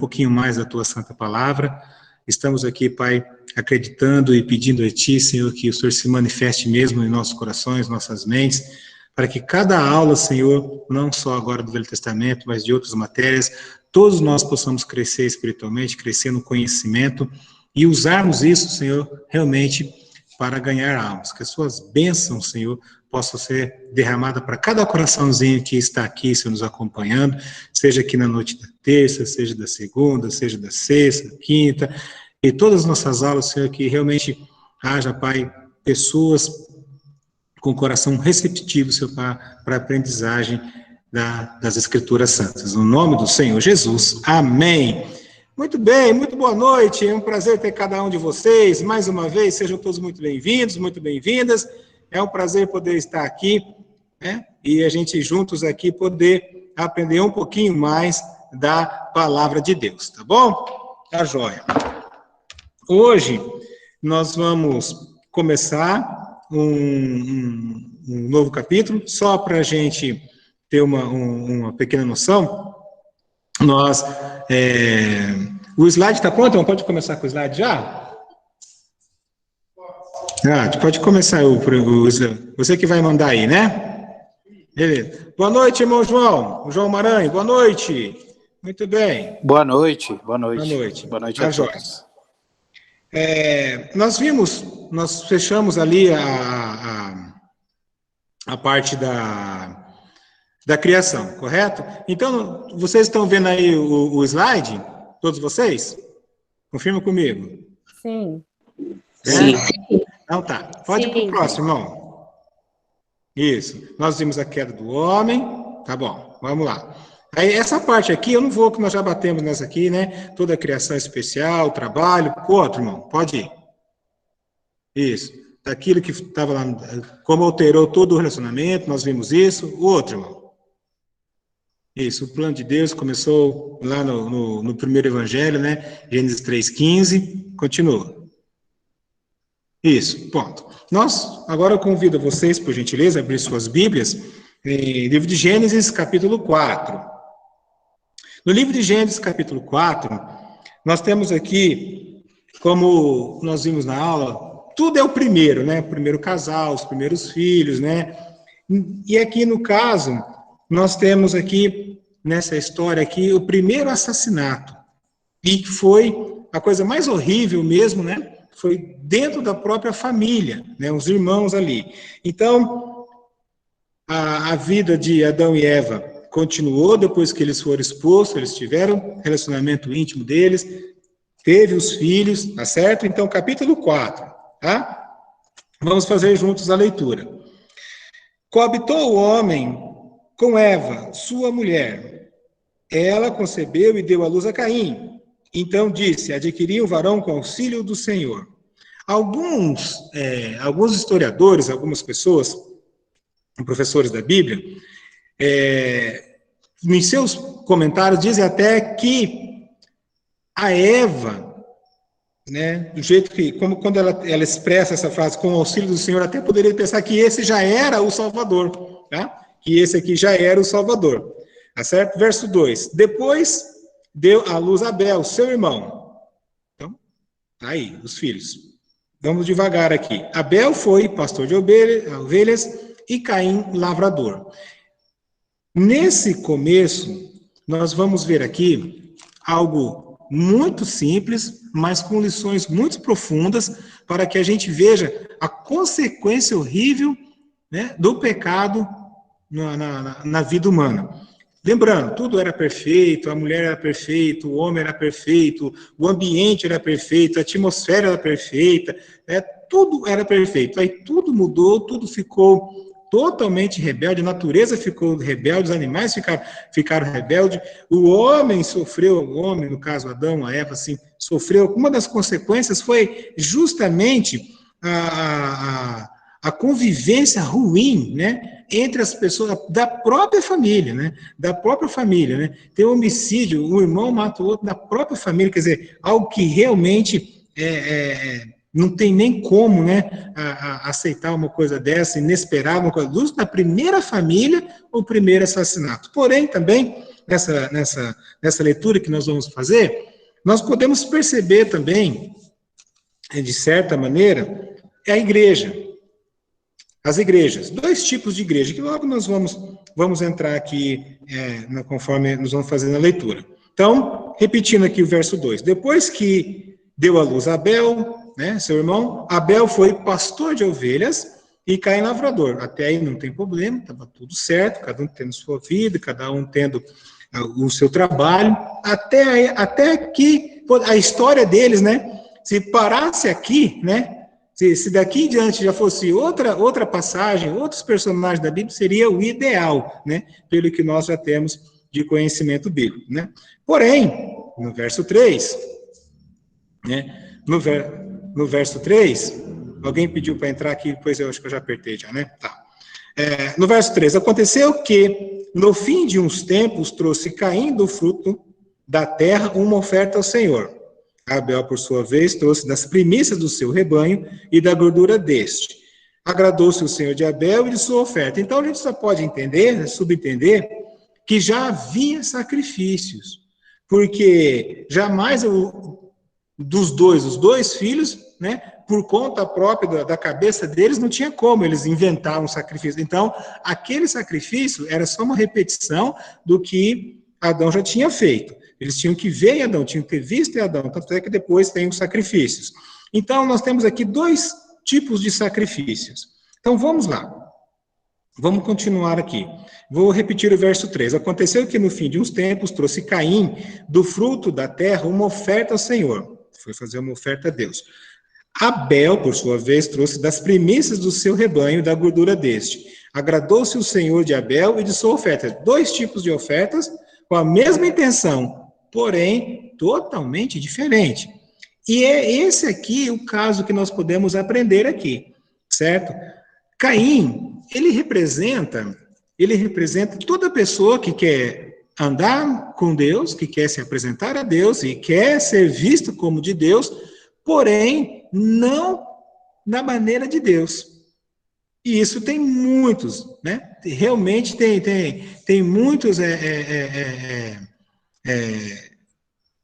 pouquinho mais da Tua Santa Palavra. Estamos aqui, Pai, acreditando e pedindo a Ti, Senhor, que o Senhor se manifeste mesmo em nossos corações, nossas mentes, para que cada aula, Senhor, não só agora do Velho Testamento, mas de outras matérias, todos nós possamos crescer espiritualmente, crescer no conhecimento e usarmos isso, Senhor, realmente para ganhar almas. Que as Suas bênçãos, Senhor, possam ser derramadas para cada coraçãozinho que está aqui, Senhor, nos acompanhando, seja aqui na noite da terça, seja da segunda, seja da sexta, quinta, e todas as nossas aulas, Senhor, que realmente haja, Pai, pessoas com coração receptivo, Senhor, para a aprendizagem das Escrituras Santas. No nome do Senhor Jesus, amém. Muito bem, muito boa noite, é um prazer ter cada um de vocês, mais uma vez, sejam todos muito bem-vindos, muito bem-vindas, é um prazer poder estar aqui, né, e a gente juntos aqui poder aprender um pouquinho mais da Palavra de Deus, tá bom? Tá joia. Hoje, nós vamos começar um novo capítulo, só para a gente ter uma pequena noção. O slide está pronto? Então pode começar com o slide já? Pode começar você que vai mandar aí, né? Beleza. Boa noite, irmão João. João Maranhão, boa noite. Muito bem. Boa noite. Boa noite. Boa noite. Boa noite a todos. Nós fechamos ali a parte da criação, correto? Então, vocês estão vendo aí o slide? Todos vocês? Confirma comigo. Sim. Sim. Então tá. Pode ir para o próximo, irmão. Isso. Nós vimos a queda do homem. Tá bom, vamos lá. Aí, essa parte aqui, eu não vou, que nós já batemos nessa aqui, né? Toda a criação especial, trabalho. Outro, irmão, pode ir. Isso. Daquilo que estava lá, como alterou todo o relacionamento, nós vimos isso. O outro, irmão. Isso, o plano de Deus começou lá no primeiro evangelho, né? Gênesis 3,15. Continua. Isso, ponto. Agora eu convido vocês, por gentileza, a abrir suas Bíblias em livro de Gênesis, capítulo 4. No livro de Gênesis, capítulo 4, nós temos aqui, como nós vimos na aula, tudo é o primeiro, né? O primeiro casal, os primeiros filhos, né? E aqui, no caso, nós temos aqui, nessa história aqui, o primeiro assassinato. E foi a coisa mais horrível mesmo, né? Foi dentro da própria família, né? Os irmãos ali. Então, a vida de Adão e Eva continuou depois que eles foram expostos, eles tiveram relacionamento íntimo deles, teve os filhos, tá certo? Então, capítulo 4, tá? Vamos fazer juntos a leitura. Coabitou o homem com Eva, sua mulher. Ela concebeu e deu à luz a Caim. Então disse, adquiri um varão com auxílio do Senhor. Alguns historiadores, algumas pessoas, professores da Bíblia, em seus comentários dizem até que a Eva, né, do jeito que, quando ela expressa essa frase, com o auxílio do Senhor, até poderia pensar que esse já era o Salvador, tá? Que esse aqui já era o Salvador, tá certo? Verso 2, depois deu à luz Abel, seu irmão. Então, tá aí, os filhos. Vamos devagar aqui. Abel foi pastor de ovelhas e Caim lavrador. Nesse começo, nós vamos ver aqui algo muito simples, mas com lições muito profundas, para que a gente veja a consequência horrível, né, do pecado na vida humana. Lembrando, tudo era perfeito, a mulher era perfeita, o homem era perfeito, o ambiente era perfeito, a atmosfera era perfeita, tudo era perfeito. Aí tudo mudou, tudo ficou totalmente rebelde, a natureza ficou rebelde, os animais ficaram rebeldes, o homem, no caso Adão, a Eva, assim, sofreu. Uma das consequências foi justamente a convivência ruim, né, entre as pessoas da própria família, né? Tem um homicídio, um irmão mata o outro da própria família, quer dizer, algo que realmente não tem nem como, né, aceitar uma coisa dessa, inesperável, uma coisa da primeira família, o primeiro assassinato. Porém, também, nessa leitura que nós vamos fazer, nós podemos perceber também, de certa maneira, a igreja. As igrejas, 2 tipos de igreja, que logo nós vamos entrar aqui, conforme nós vamos fazer na leitura. Então, repetindo aqui o verso 2. Depois que deu à luz Abel, né, seu irmão, Abel foi pastor de ovelhas e Caim lavrador. Até aí não tem problema, estava tudo certo, cada um tendo sua vida, cada um tendo o seu trabalho, até que a história deles, né, se parasse aqui, né, se daqui em diante já fosse outra passagem, outros personagens da Bíblia, seria o ideal, né, pelo que nós já temos de conhecimento bíblico, né. Porém, no verso 3, né, no verso 3, alguém pediu para entrar aqui, depois eu acho que eu já apertei já, né, tá. No verso 3, aconteceu que, no fim de uns tempos, trouxe Caim do fruto da terra uma oferta ao Senhor. Abel, por sua vez, trouxe das primícias do seu rebanho e da gordura deste. Agradou-se o Senhor de Abel e de sua oferta. Então, a gente só pode entender, subentender, que já havia sacrifícios, porque jamais os dois filhos, né, por conta própria da cabeça deles, não tinha como eles inventar um sacrifício. Então, aquele sacrifício era só uma repetição do que Adão já tinha feito. Eles tinham que ver em Adão, tinham que ter visto em Adão, tanto é que depois tem os sacrifícios. Então, nós temos aqui 2 tipos de sacrifícios. Então, vamos lá. Vamos continuar aqui. Vou repetir o verso 3. Aconteceu que no fim de uns tempos trouxe Caim do fruto da terra uma oferta ao Senhor. Foi fazer uma oferta a Deus. Abel, por sua vez, trouxe das primícias do seu rebanho e da gordura deste. Agradou-se o Senhor de Abel e de sua oferta. 2 tipos de ofertas com a mesma intenção, porém totalmente diferente. E é esse aqui o caso que nós podemos aprender aqui, certo? Caim, ele representa toda pessoa que quer andar com Deus, que quer se apresentar a Deus e quer ser visto como de Deus, porém não na maneira de Deus. E isso tem muitos, né? Realmente tem muitos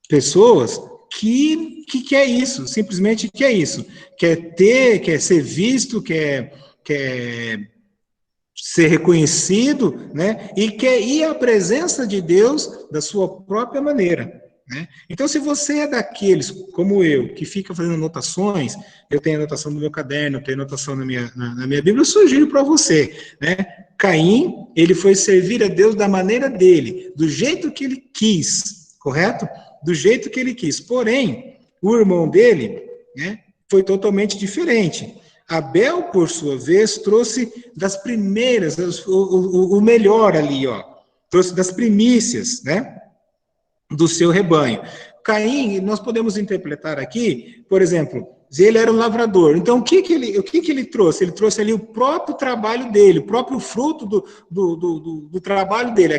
pessoas que quer isso, simplesmente quer isso. Quer ser visto, quer ser reconhecido, né? E quer ir à presença de Deus da sua própria maneira. Né? Então, se você é daqueles, como eu, que fica fazendo anotações, eu tenho anotação no meu caderno, eu tenho anotação na minha Bíblia, eu sugiro para você, né? Caim, ele foi servir a Deus da maneira dele, do jeito que ele quis, correto? Do jeito que ele quis. Porém, o irmão dele, né, foi totalmente diferente. Abel, por sua vez, trouxe das primeiras, o melhor ali, ó, trouxe das primícias, né? Do seu rebanho. Caim, nós podemos interpretar aqui, por exemplo, ele era um lavrador. Então, o que ele trouxe? Ele trouxe ali o próprio trabalho dele, o próprio fruto do trabalho dele.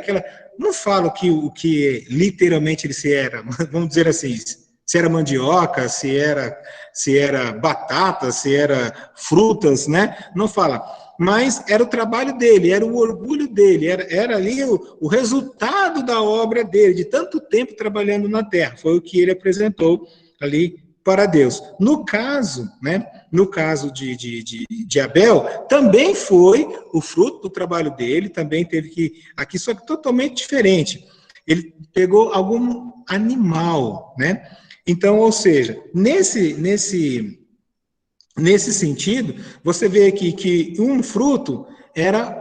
Não falo o que literalmente ele se era, vamos dizer assim, se era mandioca, se era batata, se era frutas, né? Não fala. Mas era o trabalho dele, era o orgulho dele, era ali o resultado da obra dele, de tanto tempo trabalhando na terra. Foi o que ele apresentou ali para Deus. No caso, né, de Abel, também foi o fruto do trabalho dele, também teve que, aqui só que totalmente diferente. Ele pegou algum animal, né? Então, ou seja, nesse sentido, você vê aqui que um fruto era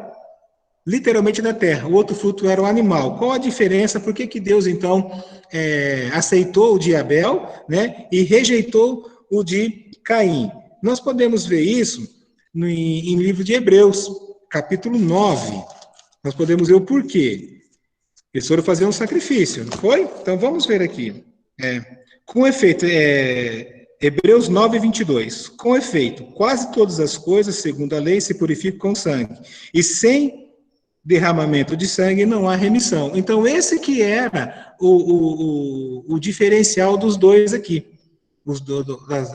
literalmente da terra, o outro fruto era o animal. Qual a diferença? Por que Deus, então, aceitou o de Abel, né, e rejeitou o de Caim? Nós podemos ver isso em livro de Hebreus, capítulo 9. Nós podemos ver o porquê. Eles foram fazer um sacrifício, não foi? Então, vamos ver aqui. Com efeito, Hebreus 9, 22. Com efeito, quase todas as coisas, segundo a lei, se purificam com sangue. E sem derramamento de sangue não há remissão. Então, esse que era o diferencial dos dois aqui.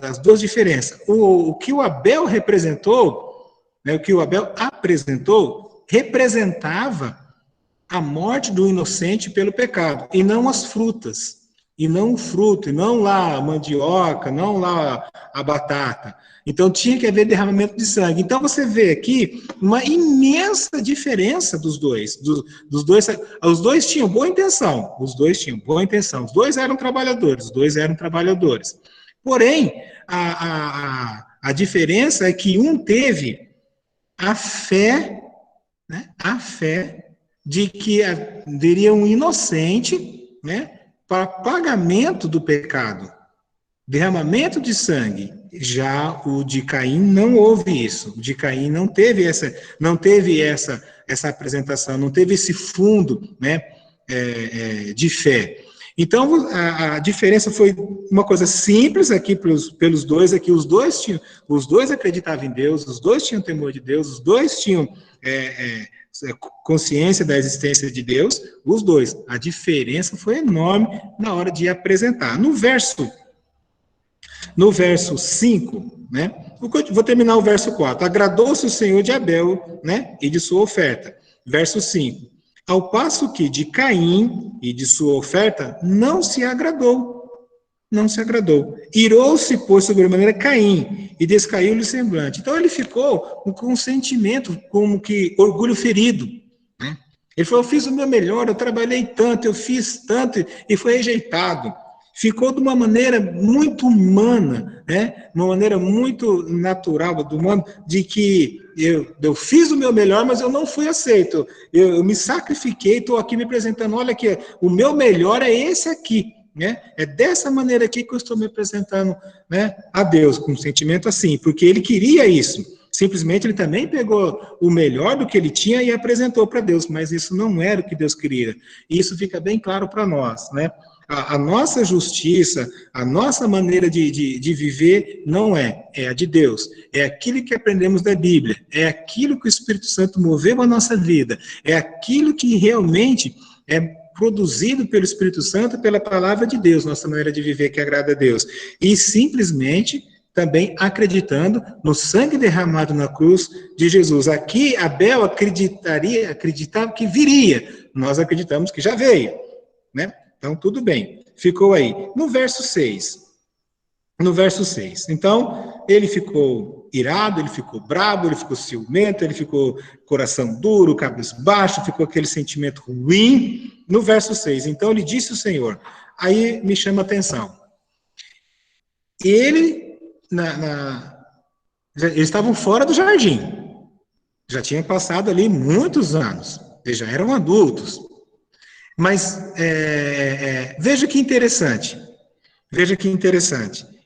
As 2 diferenças. O que o Abel representou, né, o que o Abel apresentou, representava a morte do inocente pelo pecado, e não as frutas, e não o fruto, e não lá a mandioca, não lá a batata. Então tinha que haver derramamento de sangue. Então você vê aqui uma imensa diferença dos dois. Os dois tinham boa intenção, os dois eram trabalhadores. Porém, a diferença é que um teve a fé, né, de que haveria um inocente, né, para pagamento do pecado, derramamento de sangue. Já o de Caim não houve isso. O de Caim não teve essa apresentação, não teve esse fundo, né, de fé. Então, a diferença foi uma coisa simples aqui pelos dois, aqui os dois acreditavam em Deus, os dois tinham temor de Deus, os dois tinham consciência da existência de Deus, os dois. A diferença foi enorme na hora de apresentar. No verso 5, né? Vou terminar o verso 4. Agradou-se o Senhor de Abel, né, e de sua oferta. Verso 5. Ao passo que de Caim e de sua oferta não se agradou. Não se agradou. Irou-se, pois, sobremaneira Caim, e descaiu-lhe o semblante. Então ele ficou com um sentimento como que orgulho ferido, né? Ele falou, eu fiz o meu melhor, eu trabalhei tanto, eu fiz tanto, e foi rejeitado. Ficou de uma maneira muito humana, né? Uma maneira muito natural do humano, de que eu fiz o meu melhor, mas eu não fui aceito. Eu me sacrifiquei, estou aqui me apresentando, olha aqui, o meu melhor é esse aqui, né? É dessa maneira aqui que eu estou me apresentando, né, a Deus, com um sentimento assim, porque ele queria isso. Simplesmente ele também pegou o melhor do que ele tinha e apresentou para Deus, mas isso não era o que Deus queria. E isso fica bem claro para nós, né? A nossa justiça, a nossa maneira de viver não é a de Deus. É aquilo que aprendemos da Bíblia, é aquilo que o Espírito Santo moveu a nossa vida, é aquilo que realmente é produzido pelo Espírito Santo, pela palavra de Deus, nossa maneira de viver que agrada a Deus. E simplesmente também acreditando no sangue derramado na cruz de Jesus. Aqui Abel acreditava que viria, nós acreditamos que já veio, né? Então, tudo bem, ficou aí. No verso 6, então, ele ficou irado, ele ficou bravo, ele ficou ciumento, ele ficou coração duro, cabisbaixo, ficou aquele sentimento ruim. No verso 6, então ele disse o Senhor, aí me chama a atenção. Eles estavam fora do jardim, já tinham passado ali muitos anos, eles já eram adultos. Mas veja que interessante.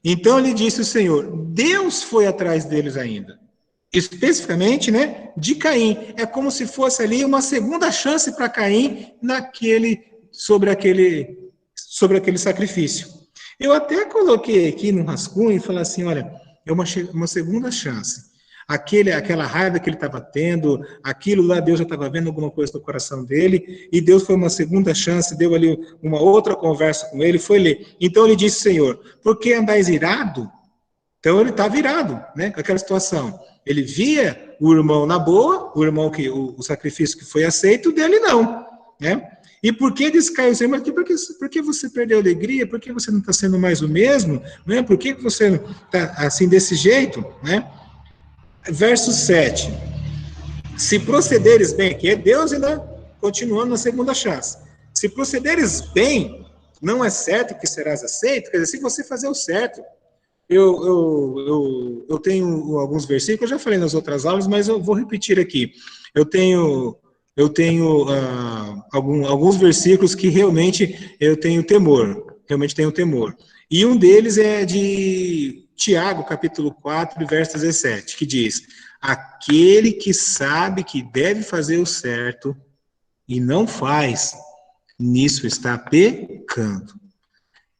Então ele disse o Senhor, Deus foi atrás deles ainda. Especificamente, né, de Caim. É como se fosse ali uma segunda chance para Caim sobre aquele sacrifício. Eu até coloquei aqui no rascunho e falei assim, olha, é uma segunda chance. Aquela raiva que ele estava tendo, aquilo lá, Deus já estava vendo alguma coisa no coração dele, e Deus foi uma segunda chance, deu ali uma outra conversa com ele, foi ler. Então ele disse, Senhor, por que andais irado? Então ele estava irado, né, com aquela situação. Ele via o irmão na boa, o irmão que o sacrifício que foi aceito, dele não, né? E por que descaiu o Senhor? Por que você perdeu a alegria? Por que você não está sendo mais o mesmo? Né? Por que você está assim desse jeito, né? Verso 7. Se procederes bem, que é Deus ainda continuando na segunda chance. Se procederes bem, não é certo que serás aceito. Quer dizer, se você fazer o certo. Eu tenho alguns versículos, eu já falei nas outras aulas, mas eu vou repetir aqui. Eu tenho alguns versículos que realmente eu tenho temor. E um deles é de Tiago, capítulo 4, verso 17, que diz, aquele que sabe que deve fazer o certo e não faz, nisso está pecando.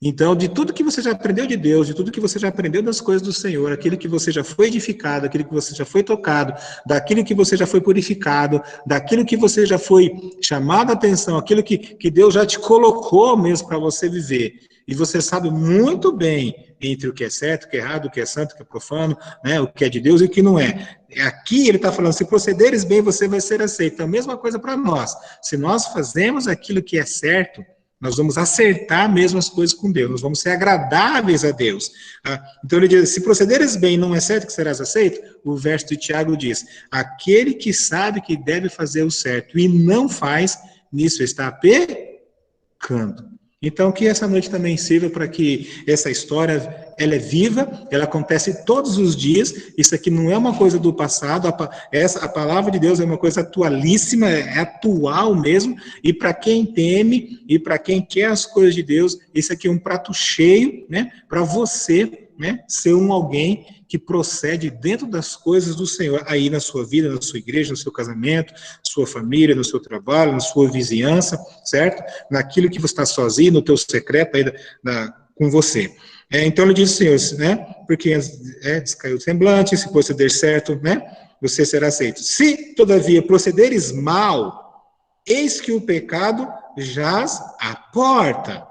Então, de tudo que você já aprendeu de Deus, de tudo que você já aprendeu das coisas do Senhor, aquilo que você já foi edificado, aquilo que você já foi tocado, daquilo que você já foi purificado, daquilo que você já foi chamado a atenção, aquilo que Deus já te colocou mesmo para você viver. E você sabe muito bem entre o que é certo, o que é errado, o que é santo, o que é profano, né? O que é de Deus e o que não é. Aqui ele está falando, se procederes bem, você vai ser aceito. Então, a mesma coisa para nós. Se nós fazemos aquilo que é certo, nós vamos acertar mesmo as coisas com Deus, nós vamos ser agradáveis a Deus. Então ele diz, se procederes bem, não é certo que serás aceito? O verso de Tiago diz, aquele que sabe que deve fazer o certo e não faz, nisso está pecando. Então, que essa noite também sirva para que essa história, ela é viva, ela acontece todos os dias, isso aqui não é uma coisa do passado, a palavra de Deus é uma coisa atualíssima, é atual mesmo, e para quem teme, e para quem quer as coisas de Deus, isso aqui é um prato cheio, né, para você, né, ser alguém que procede dentro das coisas do Senhor, aí na sua vida, na sua igreja, no seu casamento, sua família, no seu trabalho, na sua vizinhança, certo? Naquilo que você está sozinho, no teu secreto aí com você. Então ele diz, Senhor, né? Porque descaiu o semblante, se proceder certo, né? Você será aceito. Se, todavia, procederes mal, eis que o pecado jaz à porta.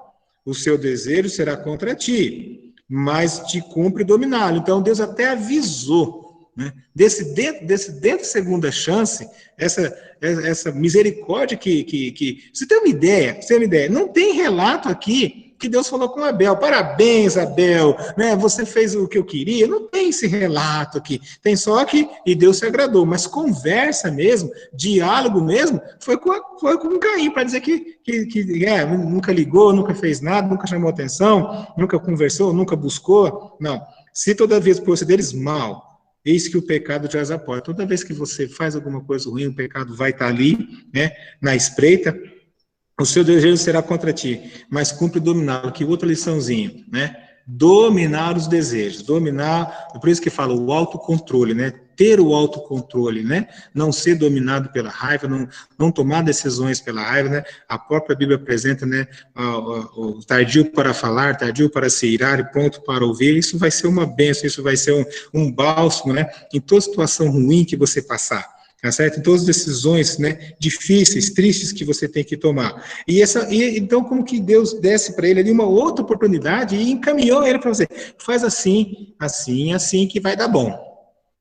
O seu desejo será contra ti, mas te cumpre dominá-lo. Então, Deus até avisou, né? Desse dentro da segunda chance, essa misericórdia que você tem uma ideia, não tem relato aqui que Deus falou com Abel, parabéns, Abel, né? Você fez o que eu queria, não tem esse relato aqui, tem só que, e Deus se agradou, mas conversa mesmo, diálogo mesmo, foi com Caim, para dizer que nunca ligou, nunca fez nada, nunca chamou atenção, nunca conversou, nunca buscou, não. Se todavia procederes mal, eis que o pecado jaz à porta. Toda vez que você faz alguma coisa ruim, o pecado vai estar ali, né, na espreita, o seu desejo será contra ti, mas cumpre dominá-lo. Que outra liçãozinha, né? Dominar os desejos, por isso que fala o autocontrole, né? Ter o autocontrole, né? Não ser dominado pela raiva, não tomar decisões pela raiva, né? A própria Bíblia apresenta, né? O tardio para falar, tardio para se irar e pronto para ouvir. Isso vai ser uma bênção, isso vai ser um bálsamo, né? Em toda situação ruim que você passar. Tá certo? Em todas as decisões, né, difíceis, tristes que você tem que tomar. Então, como que Deus desse para ele ali uma outra oportunidade e encaminhou ele para você. Faz assim, assim, assim, que vai dar bom.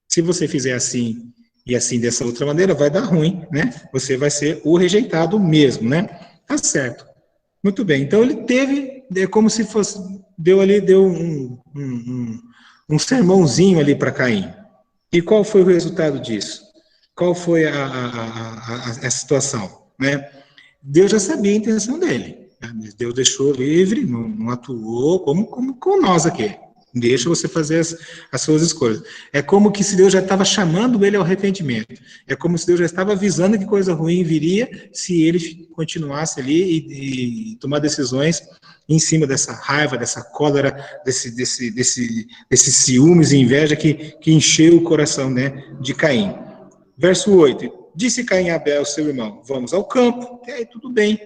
Se você fizer assim e assim dessa outra maneira, vai dar ruim, né? Você vai ser o rejeitado mesmo, né? Tá certo. Muito bem. Então, ele teve, como se fosse, deu um sermãozinho ali para Caim. E qual foi o resultado disso? Qual foi a situação, né? Deus já sabia a intenção dele. Né? Deus deixou livre, não atuou como com nós aqui. Deixa você fazer as suas escolhas. É como que se Deus já estava chamando ele ao arrependimento. É como se Deus já estava avisando que coisa ruim viria se ele continuasse ali e tomar decisões em cima dessa raiva, dessa cólera, desse ciúmes e inveja que encheu o coração, né, de Caim. Verso 8, disse Caim a Abel, seu irmão, vamos ao campo. E aí tudo bem,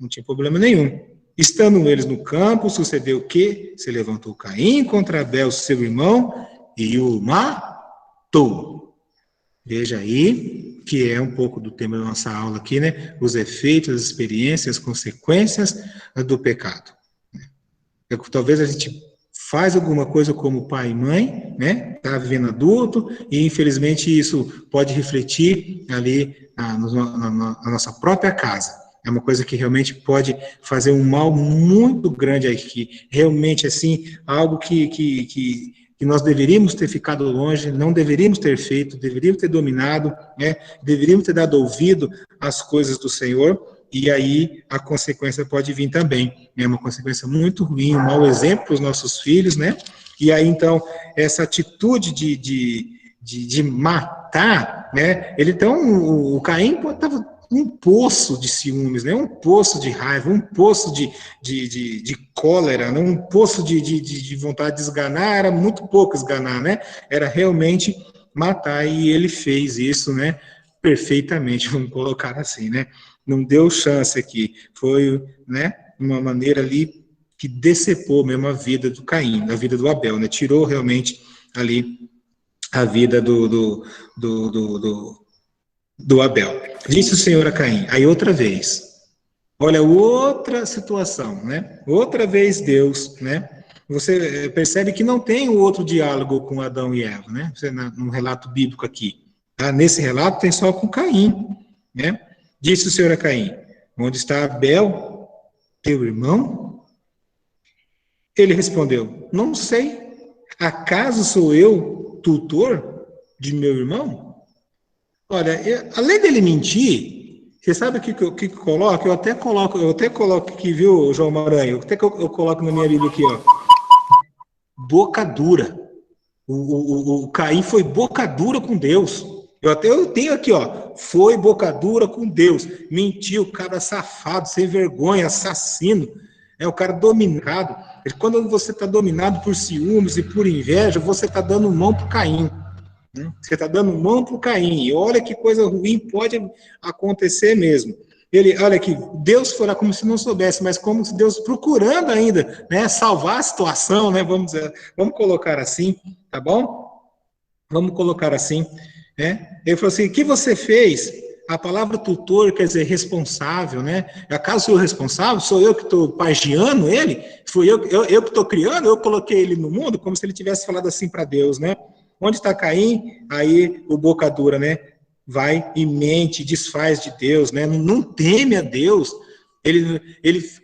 não tinha problema nenhum. Estando eles no campo, sucedeu o quê? Se levantou Caim contra Abel, seu irmão, e o matou. Veja aí, que é um pouco do tema da nossa aula aqui, né? Os efeitos, as experiências, as consequências do pecado. Talvez a gente faz alguma coisa como pai e mãe, né? Está vivendo adulto, e infelizmente isso pode refletir ali na nossa própria casa. É uma coisa que realmente pode fazer um mal muito grande aqui. Realmente, assim, algo que nós deveríamos ter ficado longe, não deveríamos ter feito, deveríamos ter dominado, né? Deveríamos ter dado ouvido às coisas do Senhor, e aí a consequência pode vir também. É uma consequência muito ruim, um mau exemplo para os nossos filhos, né? E aí, então, essa atitude de matar, né? O Caim estava um poço de ciúmes, né? Um poço de raiva, um poço de cólera, né? Um poço de vontade de esganar, era muito pouco esganar, né? Era realmente matar, e ele fez isso, né? Perfeitamente, vamos colocar assim, né? Não deu chance aqui, foi, né, uma maneira ali que decepou mesmo a vida do Caim, a vida do Abel, né? Tirou realmente ali a vida do Abel. Disse o Senhor a Caim, aí outra vez, olha, outra situação, né? Outra vez Deus, né, você percebe que não tem o outro diálogo com Adão e Eva, né? No relato bíblico aqui. Tá? Nesse relato tem só com Caim, né? Disse o Senhor a Caim: onde está Abel, teu irmão? Ele respondeu: não sei. Acaso sou eu tutor de meu irmão? Olha, além dele mentir, você sabe o que coloca? Eu até coloco aqui, viu, João Maranhão? Eu coloco na minha Bíblia aqui, ó. Boca dura. O Caim foi boca dura com Deus. Eu tenho aqui, ó. Foi boca dura com Deus. Mentiu, cara safado, sem vergonha, assassino. É o cara dominado. Quando você está dominado por ciúmes e por inveja, você está dando mão para Caim. Você está dando mão para o Caim. E olha que coisa ruim pode acontecer mesmo. Olha aqui, Deus foi lá como se não soubesse, mas como se Deus procurando ainda, né, salvar a situação, né, vamos colocar assim, tá bom? Vamos colocar assim, né? Ele falou assim: o que você fez? A palavra tutor quer dizer responsável, né? Acaso sou eu responsável? Sou eu que estou pagiando ele? Fui eu que estou criando? Eu coloquei ele no mundo? Como se ele tivesse falado assim para Deus, né? Onde está Caim? Aí o boca dura, né? Vai e mente, desfaz de Deus, né? Não teme a Deus. Ele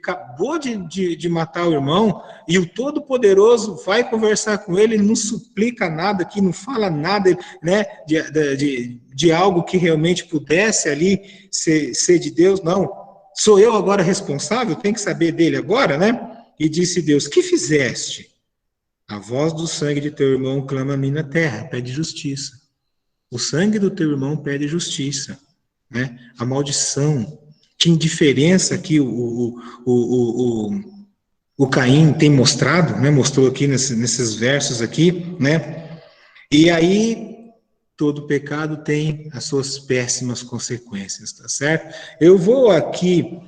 acabou de matar o irmão e o Todo-Poderoso vai conversar com ele, não suplica nada aqui, não fala nada, né, de algo que realmente pudesse ali ser de Deus. Não, sou eu agora responsável, tem que saber dele agora, né? E disse Deus: que fizeste? A voz do sangue de teu irmão clama a mim na terra, pede justiça. O sangue do teu irmão pede justiça, né? A maldição, que indiferença que o Caim tem mostrado, né? Mostrou aqui nesses versos aqui, né? E aí todo pecado tem as suas péssimas consequências, tá certo? Eu vou aqui,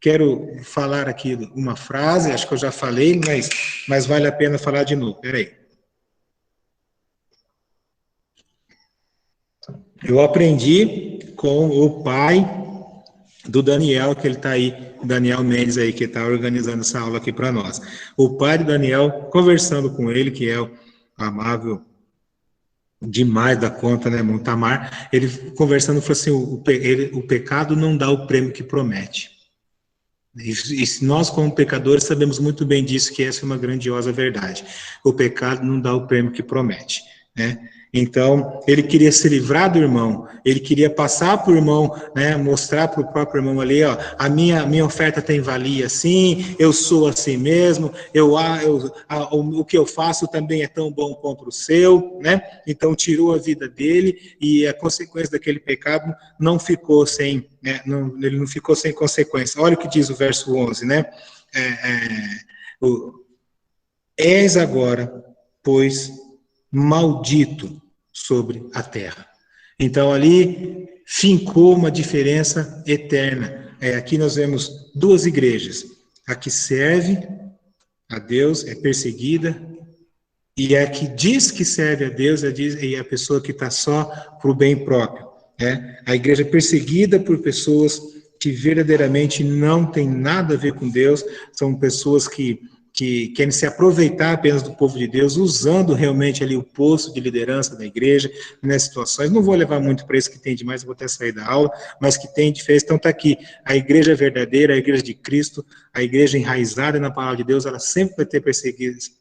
quero falar aqui uma frase, acho que eu já falei, mas vale a pena falar de novo. Peraí. Eu aprendi com o pai do Daniel, que ele está aí, Daniel Mendes aí, que está organizando essa aula aqui para nós. O pai do Daniel, conversando com ele, que é o amável demais da conta, né, Montamar, ele conversando falou assim: o pecado não dá o prêmio que promete. E nós, como pecadores, sabemos muito bem disso, que essa é uma grandiosa verdade. O pecado não dá o prêmio que promete, né? Então, ele queria se livrar do irmão, ele queria passar para o irmão, né, mostrar para o próprio irmão ali, ó, a minha oferta tem valia, sim, eu sou assim mesmo, o que eu faço também é tão bom quanto o seu, né? Então, tirou a vida dele e a consequência daquele pecado não ficou sem, né, ele não ficou sem consequência. Olha o que diz o verso 11, né? És agora, pois, maldito sobre a terra. Então, ali fincou uma diferença eterna. Aqui nós vemos duas igrejas. A que serve a Deus é perseguida, e a que diz que serve a Deus é a pessoa que está só para o bem próprio. Né? A igreja é perseguida por pessoas que verdadeiramente não tem nada a ver com Deus, são pessoas que querem se aproveitar apenas do povo de Deus, usando realmente ali o posto de liderança da igreja, nessas situações. Não vou levar muito para isso que tem demais, eu vou até sair da aula, mas que tem diferença. Então está aqui, a igreja verdadeira, a igreja de Cristo, a igreja enraizada na palavra de Deus, ela sempre vai ter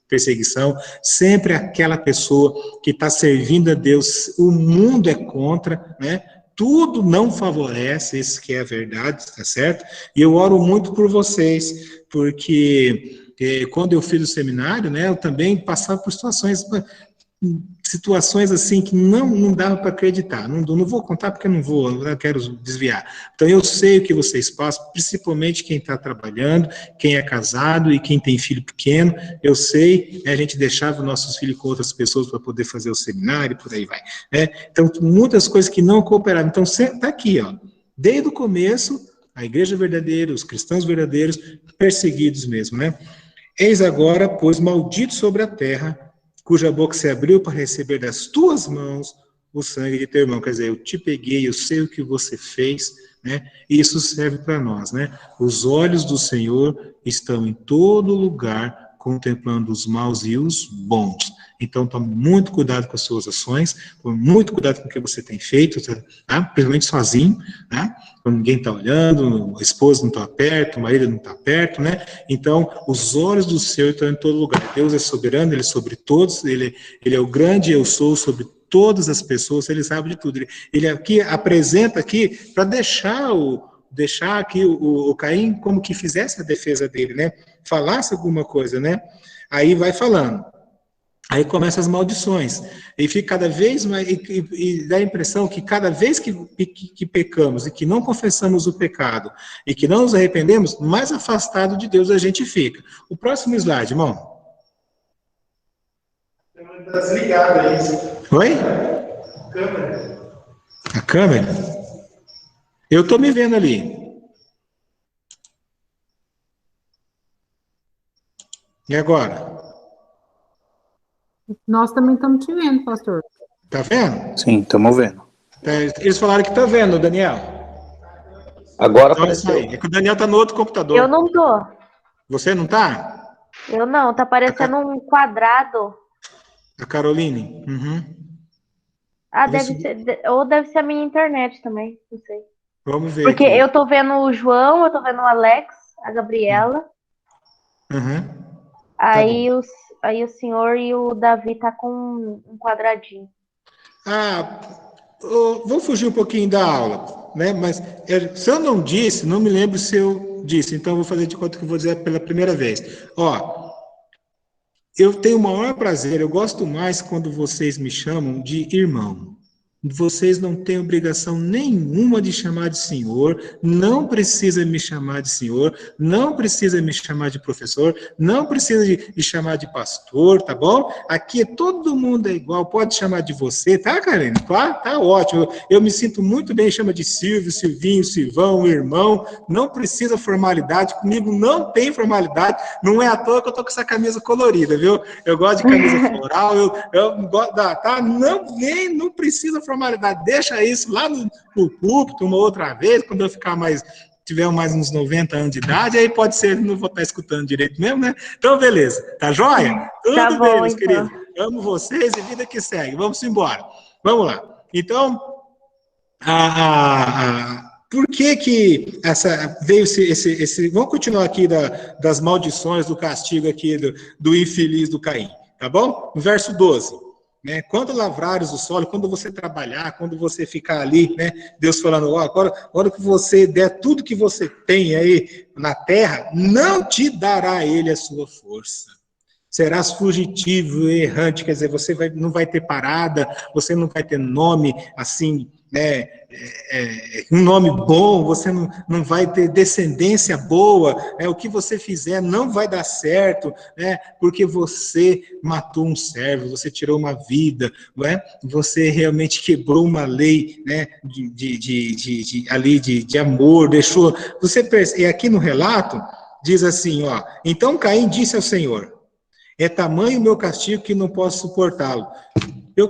perseguição, sempre aquela pessoa que está servindo a Deus, o mundo é contra, né? Tudo não favorece, isso que é a verdade, tá certo? E eu oro muito por vocês, porque quando eu fiz o seminário, né, eu também passava por situações assim que não dava para acreditar. Não vou contar porque não quero desviar. Então eu sei o que vocês passam, principalmente quem está trabalhando, quem é casado e quem tem filho pequeno. Eu sei, né, a gente deixava nossos filhos com outras pessoas para poder fazer o seminário, por aí vai. Né? Então muitas coisas que não cooperavam. Então está aqui, ó, desde o começo, a igreja verdadeira, os cristãos verdadeiros, perseguidos mesmo, né? Eis agora, pois, maldito sobre a terra, cuja boca se abriu para receber das tuas mãos o sangue de teu irmão. Quer dizer, eu te peguei, eu sei o que você fez, né? E isso serve para nós, né? Os olhos do Senhor estão em todo lugar, contemplando os maus e os bons. Então, tome muito cuidado com as suas ações, tome muito cuidado com o que você tem feito, tá? Principalmente sozinho, tá? Quando ninguém está olhando, a esposa não está perto, o marido não está perto, né? Então, os olhos do Senhor estão em todo lugar. Deus é soberano, Ele é sobre todos, Ele é o grande eu sou sobre todas as pessoas, Ele sabe de tudo. Ele aqui apresenta aqui para deixar aqui o Caim como que fizesse a defesa dele, né? Falasse alguma coisa, né? Aí vai falando. Aí começam as maldições. E fica cada vez mais. E dá a impressão que cada vez que pecamos e que não confessamos o pecado e que não nos arrependemos, mais afastado de Deus a gente fica. O próximo slide, irmão. Está desligado aí. Oi? Câmera. A câmera? Eu estou me vendo ali. E agora? Nós também estamos te vendo, pastor. Tá vendo? Sim, estamos vendo. Eles falaram que tá vendo, Daniel. Agora então, apareceu. É que o Daniel tá no outro computador. Eu não tô. Você não tá? Eu não, tá parecendo um quadrado. A Caroline? Uhum. Ah, deve ser, ou deve ser a minha internet também, não sei. Vamos ver. Porque aqui. eu tô vendo o João, eu tô vendo o Alex, a Gabriela. Uhum. Aí, aí o senhor e o Davi tá com um quadradinho. Vou fugir um pouquinho da aula, né? Mas se eu não disse, não me lembro se eu disse, então eu vou fazer de conta que eu vou dizer pela primeira vez. Ó, eu tenho o maior prazer, eu gosto mais quando vocês me chamam de irmão. Vocês não têm obrigação nenhuma de chamar de senhor, não precisa me chamar de senhor, não precisa me chamar de professor, não precisa de chamar de pastor, tá bom? Aqui todo mundo é igual, pode chamar de você, tá, Karine? Tá ótimo. Eu me sinto muito bem, chama de Silvio, Silvinho, Silvão, irmão, não precisa formalidade, comigo não tem formalidade, não é à toa que eu tô com essa camisa colorida, viu? Eu gosto de camisa floral, eu gosto tá? Não precisa formalidade, deixa isso lá no púlpito uma outra vez, quando eu tiver mais uns 90 anos de idade, aí pode ser, não vou estar escutando direito mesmo, né? Então, beleza, tá joia? Tudo tá bem, bom, meus então. queridos. Amo vocês e vida que segue. Vamos embora. Vamos lá. Então, por que veio esse... Vamos continuar aqui das maldições, do castigo aqui do infeliz do Caim, tá bom? No verso 12. Né? Quando lavrares o solo, quando você trabalhar, quando você ficar ali, né? Deus falando, agora que você der tudo que você tem aí na terra, não te dará ele a sua força. Serás fugitivo e errante, quer dizer, você não vai ter parada, você não vai ter nome assim, né, um nome bom, você não vai ter descendência boa, né, o que você fizer não vai dar certo, né, porque você matou um servo, você tirou uma vida, não é? Você realmente quebrou uma lei, né, de amor, deixou... E aqui no relato, diz assim, ó, então Caim disse ao Senhor, é tamanho o meu castigo que não posso suportá-lo.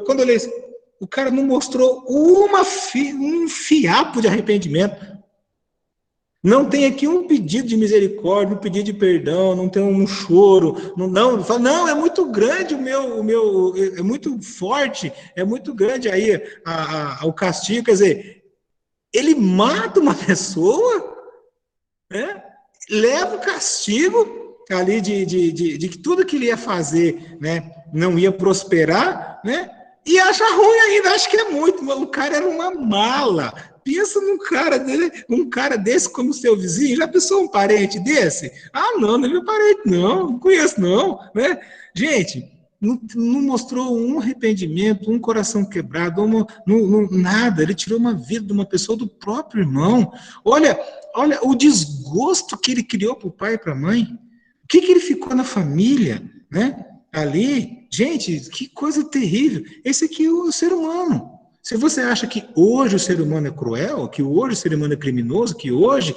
Quando eu leio, o cara não mostrou um fiapo de arrependimento. Não tem aqui um pedido de misericórdia, um pedido de perdão, não tem um choro. Não, é muito grande é muito forte, é muito grande aí o castigo. Quer dizer, ele mata uma pessoa, né? Leva o castigo ali de que tudo que ele ia fazer, né, não ia prosperar, né, e acha ruim ainda, acho que é muito, o cara era uma mala, pensa num cara desse como seu vizinho, já pensou um parente desse? Não é meu parente não conheço não, né, gente, não mostrou um arrependimento, um coração quebrado, nada, ele tirou uma vida de uma pessoa do próprio irmão, olha o desgosto que ele criou para o pai e para a mãe, o que ele ficou na família, né? Ali, gente, que coisa terrível. Esse aqui é o ser humano. Se você acha que hoje o ser humano é cruel, que hoje o ser humano é criminoso, que hoje...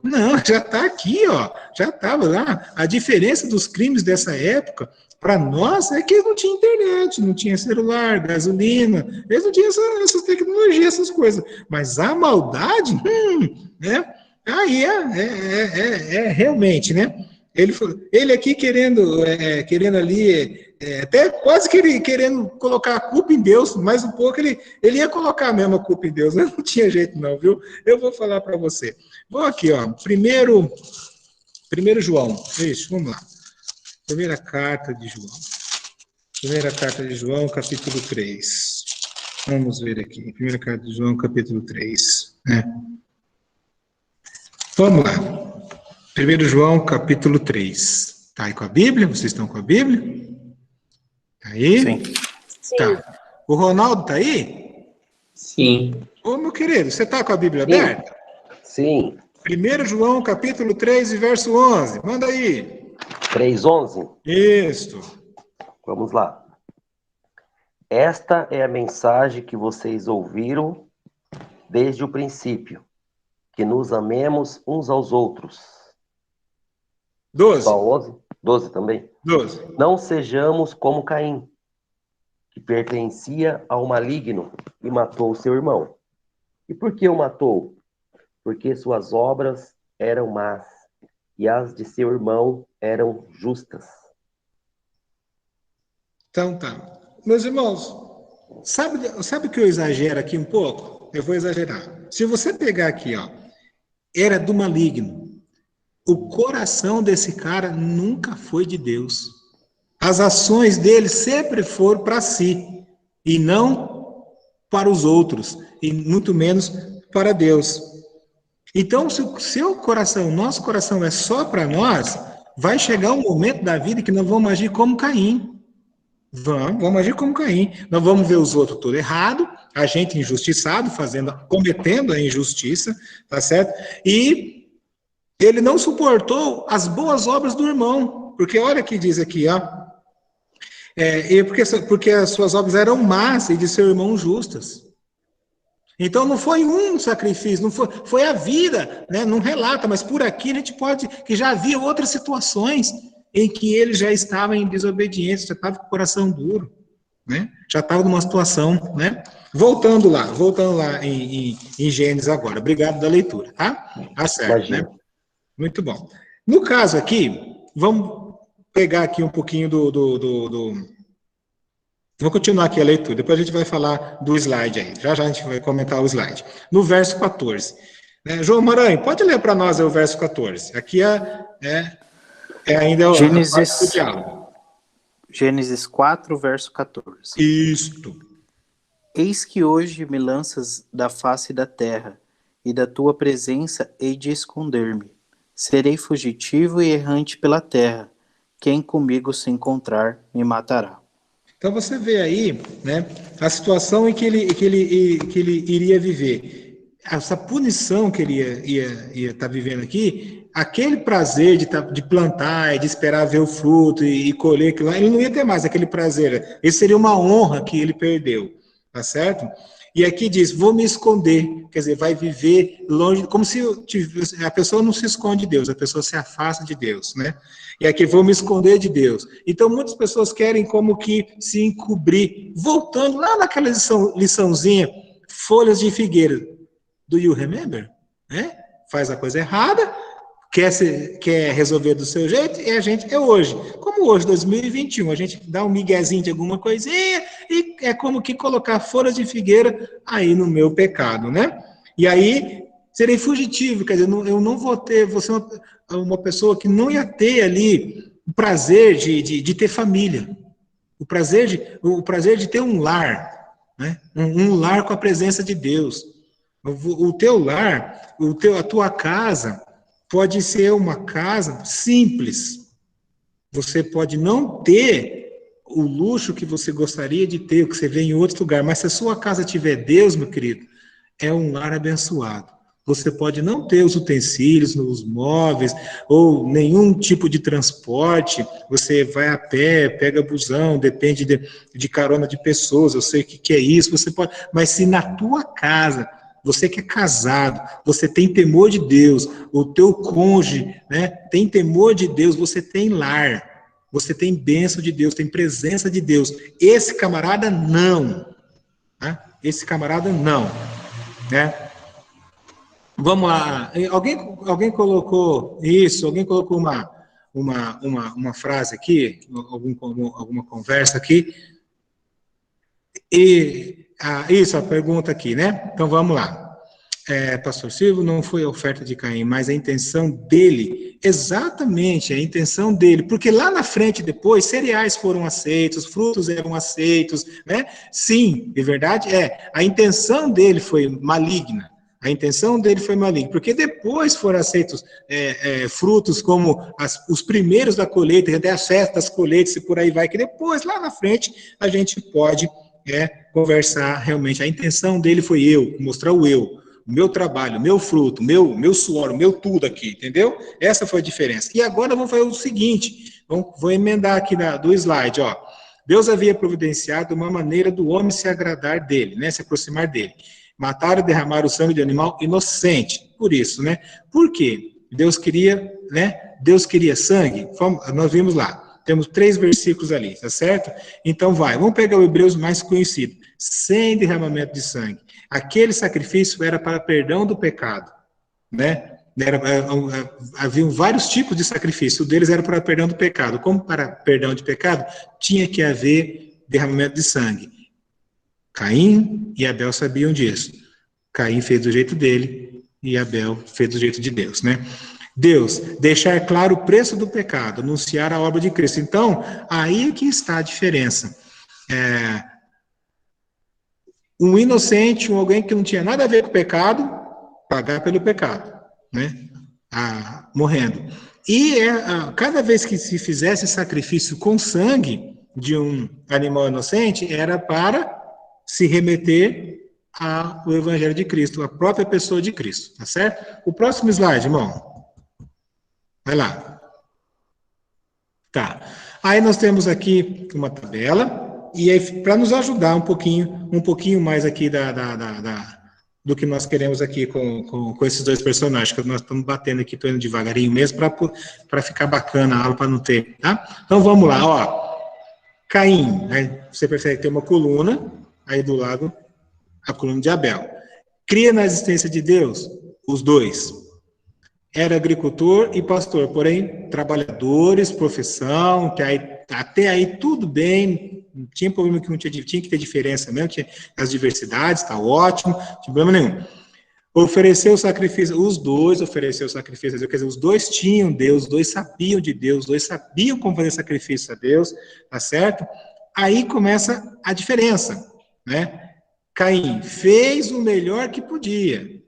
Não, já está aqui, ó. Já estava lá. A diferença dos crimes dessa época, para nós, é que não tinha internet, não tinha celular, gasolina, eles não tinham essas tecnologias, essas coisas. Mas a maldade, né? Aí realmente, né? Ele aqui querendo ali, até quase querendo colocar a culpa em Deus, mas um pouco ele ia colocar mesmo a culpa em Deus, né? Não tinha jeito não, viu? Eu vou falar para você. Vou aqui, ó, primeiro João, isso, vamos lá. Primeira carta de João, capítulo 3. Vamos ver aqui, primeira carta de João, capítulo 3, né? Vamos lá. 1 João, capítulo 3. Está aí com a Bíblia? Vocês estão com a Bíblia? Tá aí? Sim. Tá. O Ronaldo está aí? Sim. Ô, meu querido, você está com a Bíblia aberta? Sim. 1 João, capítulo 3, verso 11. Manda aí. 3:11. Isso. Vamos lá. Esta é a mensagem que vocês ouviram desde o princípio, que nos amemos uns aos outros. 12. Só 11? 12 também. 12. Não sejamos como Caim, que pertencia ao maligno e matou seu irmão. E por que o matou? Porque suas obras eram más e as de seu irmão eram justas. Então tá. Meus irmãos, sabe que eu exagero aqui um pouco? Eu vou exagerar. Se você pegar aqui, ó, era do maligno. O coração desse cara nunca foi de Deus. As ações dele sempre foram para si e não para os outros, e muito menos para Deus. Então, se o seu coração, nosso coração é só para nós, vai chegar um momento da vida que nós vamos agir como Caim. Vamos agir como Caim. Nós vamos ver os outros tudo errado, a gente injustiçado, cometendo a injustiça, tá certo? E ele não suportou as boas obras do irmão, porque olha o que diz aqui, ó. Porque as suas obras eram más e de seu irmão justas. Então não foi um sacrifício, foi a vida, né? Não relata, mas por aqui a gente pode, que já havia outras situações em que ele já estava em desobediência, já estava com o coração duro, né? Já estava numa situação, né? Voltando lá em Gênesis agora. Obrigado da leitura, tá? Tá certo, Imagina. né? Muito bom. No caso aqui, vamos pegar aqui um pouquinho Vou continuar aqui a leitura, depois a gente vai falar do slide aí. Já a gente vai comentar o slide. No verso 14. João Maranhão, pode ler para nós aí o verso 14. Aqui ainda a parte do diálogo. Gênesis 4, verso 14. Isto. Eis que hoje me lanças da face da terra, e da tua presença hei de esconder-me. Serei fugitivo e errante pela terra. Quem comigo se encontrar, me matará. Então você vê aí, né, a situação em que ele iria viver. Essa punição que ele ia estar vivendo aqui, aquele prazer de plantar, de esperar ver o fruto e colher aquilo lá, ele não ia ter mais aquele prazer. Isso seria uma honra que ele perdeu, tá certo? E aqui diz, vou me esconder, quer dizer, vai viver longe, como se a pessoa não se esconde de Deus, a pessoa se afasta de Deus, né? E aqui, vou me esconder de Deus. Então, muitas pessoas querem como que se encobrir, voltando lá naquela liçãozinha, folhas de figueira. Do you remember? Faz a coisa errada, quer resolver do seu jeito, e a gente, hoje. Como hoje, 2021, a gente dá um miguezinho de alguma coisinha, e é como que colocar folhas de figueira aí no meu pecado, né? E aí, serei fugitivo, quer dizer, eu não vou ter, você uma pessoa que não ia ter ali o prazer de ter família, o prazer de ter um lar, né? Um lar com a presença de Deus. O teu lar, a tua casa, pode ser uma casa simples. Você pode não ter o luxo que você gostaria de ter, o que você vê em outro lugar, mas se a sua casa tiver Deus, meu querido, é um lar abençoado. Você pode não ter os utensílios, os móveis, ou nenhum tipo de transporte, você vai a pé, pega busão, depende de carona de pessoas, eu sei o que é isso, você pode, mas se na tua casa, você que é casado, você tem temor de Deus, o teu cônjuge, né, tem temor de Deus, você tem lar, você tem bênção de Deus, tem presença de Deus. Esse camarada não, né? Esse camarada não, né? Vamos lá, alguém colocou isso, alguém colocou uma frase aqui, alguma conversa aqui, e isso, a pergunta aqui, né? Então vamos lá. Pastor Silvio, não foi a oferta de Caim, mas a intenção dele, exatamente, a intenção dele, porque lá na frente depois, cereais foram aceitos, frutos eram aceitos, né? Sim, de verdade, a intenção dele foi maligna, porque depois foram aceitos frutos como os primeiros da colheita, até as festas das colheitas e por aí vai, que depois, lá na frente, a gente pode conversar realmente. A intenção dele foi mostrar o meu trabalho, meu fruto, meu suor, meu tudo aqui, entendeu? Essa foi a diferença. E agora eu vou fazer o seguinte, vou emendar aqui do slide, ó. Deus havia providenciado uma maneira do homem se agradar dele, né, se aproximar dele. Matar e derramar o sangue de animal inocente, por isso, né? Por quê? Deus queria sangue, nós vimos lá. Temos 3 versículos ali, tá certo? Então vamos pegar o Hebreus mais conhecido. Sem derramamento de sangue. Aquele sacrifício era para perdão do pecado, né? Haviam vários tipos de sacrifício, o deles era para perdão do pecado. Como para perdão de pecado, tinha que haver derramamento de sangue. Caim e Abel sabiam disso. Caim fez do jeito dele e Abel fez do jeito de Deus, né? Deus, deixar claro o preço do pecado, anunciar a obra de Cristo. Então, aí que está a diferença. Um inocente, alguém que não tinha nada a ver com o pecado, pagar pelo pecado, né? Morrendo. E cada vez que se fizesse sacrifício com sangue de um animal inocente, era para se remeter ao Evangelho de Cristo, a própria pessoa de Cristo, tá certo? O próximo slide, irmão. Vai lá. Tá. Aí nós temos aqui uma tabela, e aí, para nos ajudar um pouquinho mais aqui do que nós queremos aqui com esses 2 personagens, que nós estamos batendo aqui, estou indo devagarinho mesmo, para ficar bacana a aula, para não ter, tá? Então vamos lá, ó. Caim, aí você prefere ter uma coluna, aí do lado, a coluna de Abel. Cria na existência de Deus, os 2. Era agricultor e pastor, porém, trabalhadores, profissão, até aí tudo bem, não tinha problema que não tinha que ter diferença mesmo, tinha as diversidades, está ótimo, não tinha problema nenhum. Ofereceu sacrifício, os 2 ofereceram sacrifício, quer dizer, os 2 tinham Deus, os 2 sabiam de Deus, os 2 sabiam como fazer sacrifício a Deus, tá certo? Aí começa a diferença, né? Caim fez o melhor que podia,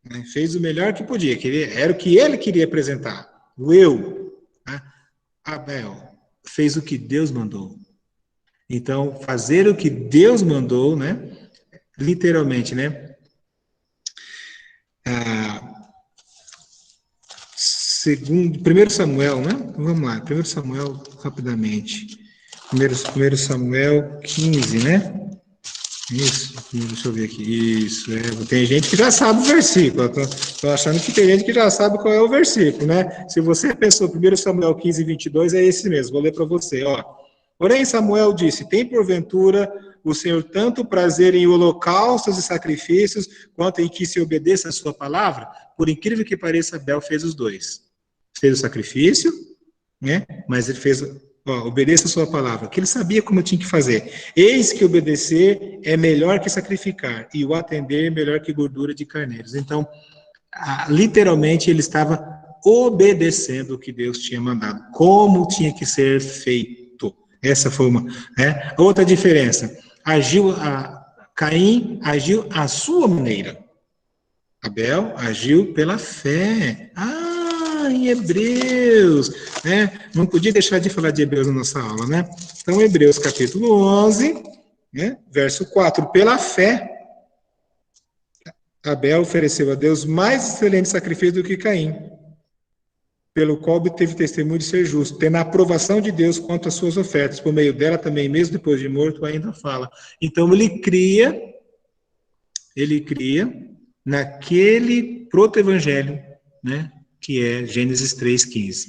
né? Fez o melhor que podia, era o que ele queria apresentar, o eu. Né? Abel fez o que Deus mandou. Então, fazer o que Deus mandou, né? Literalmente, né? Segundo, 1 Samuel, né? Vamos lá, 1 Samuel, rapidamente. 1 Samuel 15, né? Isso, deixa eu ver aqui. Isso, tem gente que já sabe o versículo. Estou achando que tem gente que já sabe qual é o versículo, né? Se você pensou 1 Samuel 15, 22, é esse mesmo. Vou ler para você, ó. Porém, Samuel disse: tem porventura o Senhor tanto prazer em holocaustos e sacrifícios, quanto em que se obedeça a sua palavra? Por incrível que pareça, Abel fez os 2. Fez o sacrifício, né? Mas ele fez... obedeça a sua palavra, que ele sabia como tinha que fazer. Eis que obedecer é melhor que sacrificar, e o atender é melhor que gordura de carneiros. Então, literalmente, ele estava obedecendo o que Deus tinha mandado, como tinha que ser feito. Essa foi uma... Outra diferença, Caim agiu à sua maneira. Abel agiu pela fé. Em Hebreus, né? Não podia deixar de falar de Hebreus na nossa aula, né? Então, Hebreus capítulo 11, né? Verso 4. Pela fé, Abel ofereceu a Deus mais excelente sacrifício do que Caim, pelo qual obteve testemunho de ser justo, tendo a aprovação de Deus quanto às suas ofertas. Por meio dela também, mesmo depois de morto, ainda fala. Então, ele cria naquele proto-evangelho, né? Que é Gênesis 3,15,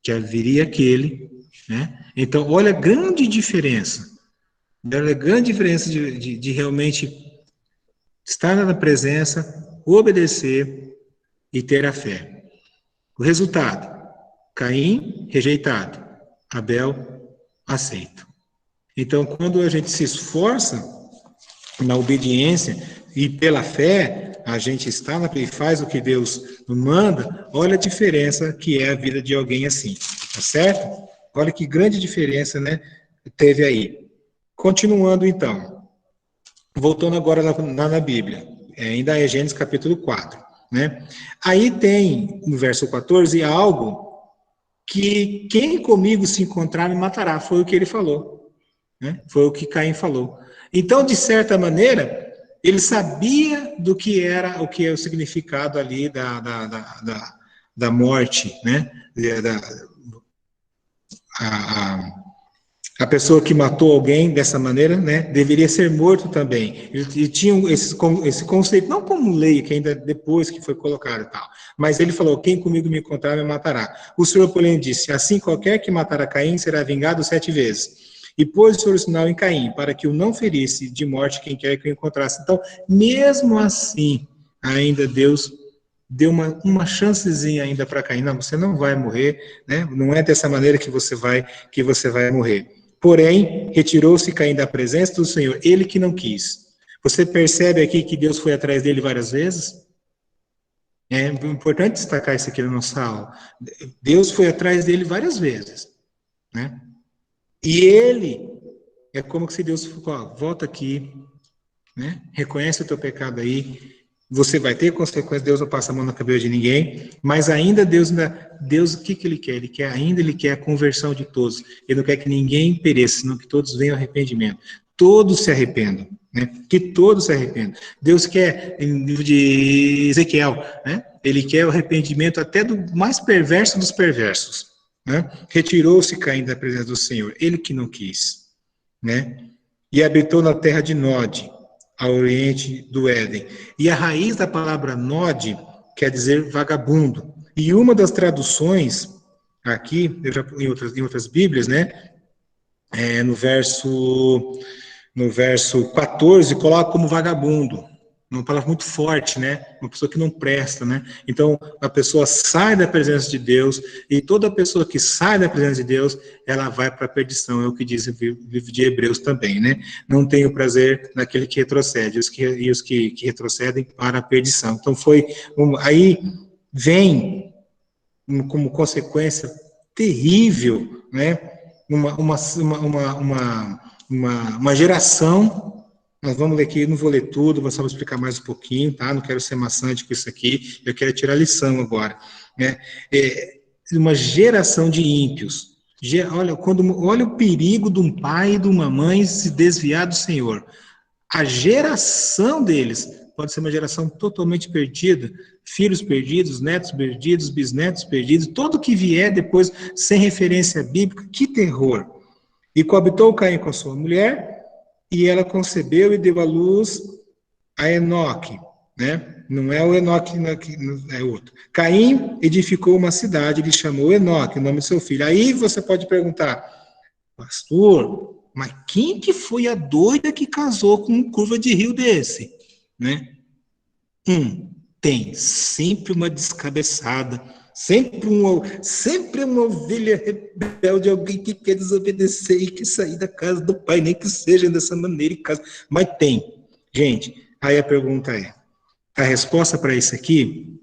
que haveria aquele, né? Então, olha a grande diferença, de realmente estar na presença, obedecer e ter a fé. O resultado, Caim, rejeitado. Abel, aceito. Então, quando a gente se esforça na obediência e pela fé, a gente está e faz o que Deus nos manda, olha a diferença que é a vida de alguém assim, tá certo? Olha que grande diferença, né, teve aí. Continuando, então. Voltando agora na Bíblia. Ainda é Gênesis capítulo 4, né? Aí tem, no verso 14, algo que quem comigo se encontrar me matará. Foi o que ele falou, né? Foi o que Caim falou. Então, de certa maneira, ele sabia do que era, o que é o significado ali da morte, né? A pessoa que matou alguém dessa maneira, né, deveria ser morto também. Ele tinha esse conceito, não como lei, que ainda depois que foi colocado e tal, mas ele falou, quem comigo me encontrar, me matará. O Senhor, porém, disse, assim qualquer que matar a Caim será vingado 7 vezes. E pôs o Senhor o sinal em Caim, para que o não ferisse de morte quem quer que o encontrasse. Então, mesmo assim, ainda Deus deu uma chancezinha ainda para Caim. Não, você não vai morrer, né? Não é dessa maneira que você vai morrer. Porém, retirou-se Caim da presença do Senhor, ele que não quis. Você percebe aqui que Deus foi atrás dele várias vezes? É importante destacar isso aqui na nossa aula. Deus foi atrás dele várias vezes, né? E ele, é como se Deus falou, volta aqui, né? Reconhece o teu pecado aí, você vai ter consequências, Deus não passa a mão na cabeça de ninguém, mas ainda Deus, o que ele quer? Ele quer a conversão de todos. Ele não quer que ninguém pereça, senão que todos venham ao arrependimento. Todos se arrependam, né? Que todos se arrependam. Deus quer, em livro de Ezequiel, né? Ele quer o arrependimento até do mais perverso dos perversos, né? Retirou-se Caim da presença do Senhor, ele que não quis, né? E habitou na terra de Nod, ao oriente do Éden. E a raiz da palavra Nod quer dizer vagabundo. E uma das traduções aqui, em outras Bíblias, né, no verso 14, coloca como vagabundo. Uma palavra muito forte, né? Uma pessoa que não presta, né? Então, a pessoa sai da presença de Deus, e toda pessoa que sai da presença de Deus, ela vai para a perdição, é o que diz o livro de Hebreus também, né? Não tem o prazer naquele que retrocede, e os que retrocedem para a perdição. Então, aí vem, como consequência terrível, né? Uma geração. Nós vamos ler aqui, não vou ler tudo, vou só explicar mais um pouquinho, tá? Não quero ser maçante com isso aqui, eu quero tirar lição agora, né? Uma geração de ímpios. Olha o perigo de um pai e de uma mãe se desviar do Senhor. A geração deles pode ser uma geração totalmente perdida, filhos perdidos, netos perdidos, bisnetos perdidos, tudo que vier depois sem referência bíblica, que terror. E coabitou Caim com sua mulher, e ela concebeu e deu à luz a Enoque, né? Não é o Enoque, é outro. Caim edificou uma cidade, ele chamou Enoque, o nome do seu filho. Aí você pode perguntar, pastor, mas quem que foi a doida que casou com um curva de rio desse? Né? Tem sempre uma descabeçada, sempre uma ovelha rebelde, alguém que quer desobedecer e que sair da casa do pai, nem que seja dessa maneira em casa. Mas tem. Gente, aí a pergunta é, a resposta para isso aqui,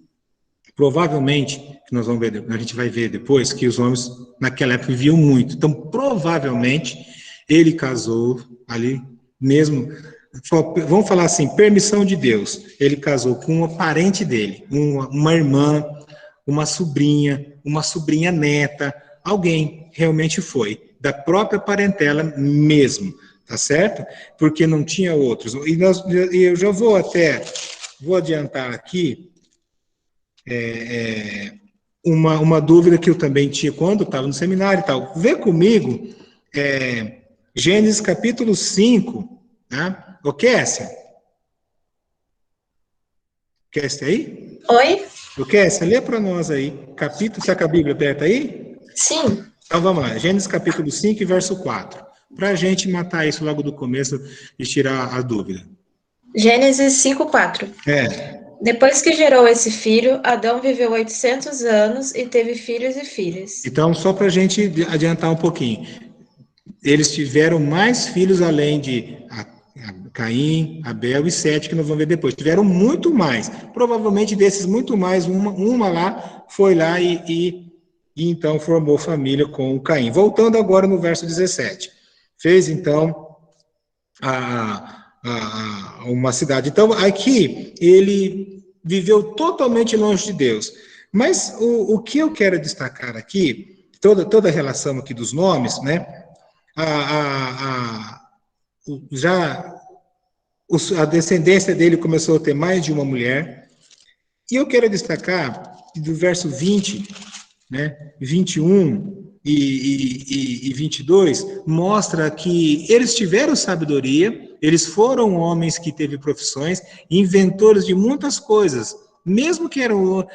provavelmente, que nós vamos ver, a gente vai ver depois, que os homens naquela época viviam muito. Então, provavelmente, ele casou ali mesmo. Vamos falar assim, permissão de Deus. Ele casou com uma parente dele, uma irmã, uma sobrinha neta, alguém realmente foi, da própria parentela mesmo, tá certo? Porque não tinha outros. E eu já vou adiantar aqui uma dúvida que eu também tinha quando estava no seminário e tal. Vê comigo Gênesis capítulo 5, né? Ô, Kessia? Kessia aí? Oi? Ô, Kessia, lê para nós aí. Capítulo, está com a Bíblia aberta aí? Sim. Então vamos lá. Gênesis capítulo 5, verso 4. Para a gente matar isso logo do começo e tirar a dúvida. Gênesis 5:4. Depois que gerou esse filho, Adão viveu 800 anos e teve filhos e filhas. Então, só para a gente adiantar um pouquinho. Eles tiveram mais filhos além de Caim, Abel e Sete, que nós vamos ver depois. Tiveram muito mais. Provavelmente desses muito mais, uma lá foi lá e então formou família com o Caim. Voltando agora no verso 17. Fez então uma cidade. Então, aqui, ele viveu totalmente longe de Deus. Mas o que eu quero destacar aqui, toda a relação aqui dos nomes, né? A descendência dele começou a ter mais de uma mulher. E eu quero destacar do verso 20, né, 21 e 22, mostra que eles tiveram sabedoria, eles foram homens que teve profissões, inventores de muitas coisas, mesmo que não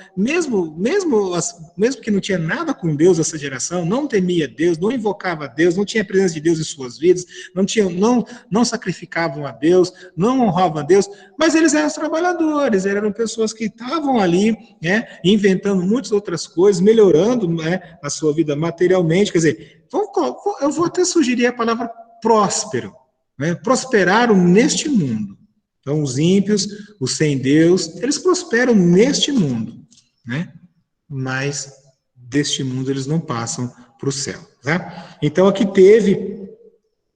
tinha nada com Deus essa geração, não temia Deus, não invocava Deus, não tinha a presença de Deus em suas vidas, não sacrificavam a Deus, não honravam a Deus, mas eles eram trabalhadores, eram pessoas que estavam ali, né, inventando muitas outras coisas, melhorando, né, a sua vida materialmente. Quer dizer, eu vou até sugerir a palavra próspero, né, prosperaram neste mundo. Então, os ímpios, os sem Deus, eles prosperam neste mundo, né? Mas deste mundo eles não passam para o céu, tá? Então, aqui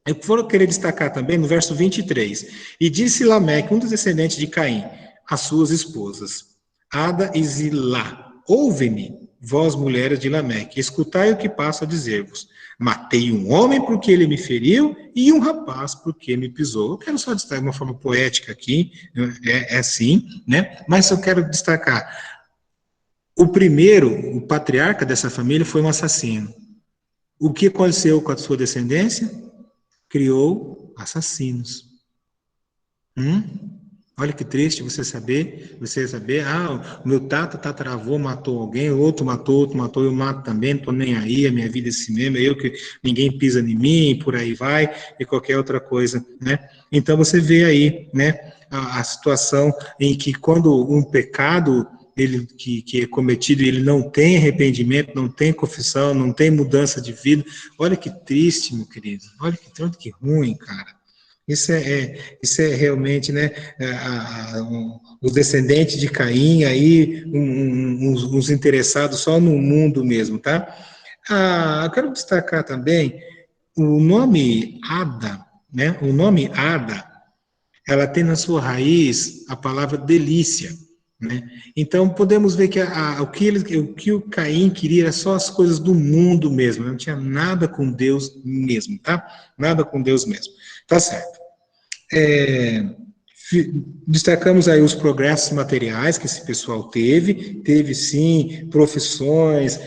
eu vou querer destacar também no verso 23, e disse Lameque, um dos descendentes de Caim, às suas esposas, Ada e Zilá, ouve-me, vós mulheres de Lameque, escutai o que passo a dizer-vos. Matei um homem porque ele me feriu e um rapaz porque me pisou. Eu quero só destacar de uma forma poética aqui, é assim, né? Mas eu quero destacar, o patriarca dessa família foi um assassino. O que aconteceu com a sua descendência? Criou assassinos. Olha que triste você saber, o meu tataravô matou alguém, o outro matou, eu mato também, não estou nem aí, a minha vida é assim mesmo, ninguém pisa em mim, por aí vai, e qualquer outra coisa, né? Então você vê aí, né, a situação em que quando um pecado que é cometido, ele não tem arrependimento, não tem confissão, não tem mudança de vida, olha que triste, meu querido, olha que tanto que ruim, cara. Isso é realmente, né, os descendentes de Caim, aí, uns interessados só no mundo mesmo, tá? Eu quero destacar também o nome Ada, né? O nome Ada, ela tem na sua raiz a palavra delícia, né? Então, podemos ver que o que o Caim queria era só as coisas do mundo mesmo, não tinha nada com Deus mesmo, tá? Nada com Deus mesmo. Tá certo. Destacamos aí os progressos materiais que esse pessoal teve sim, profissões,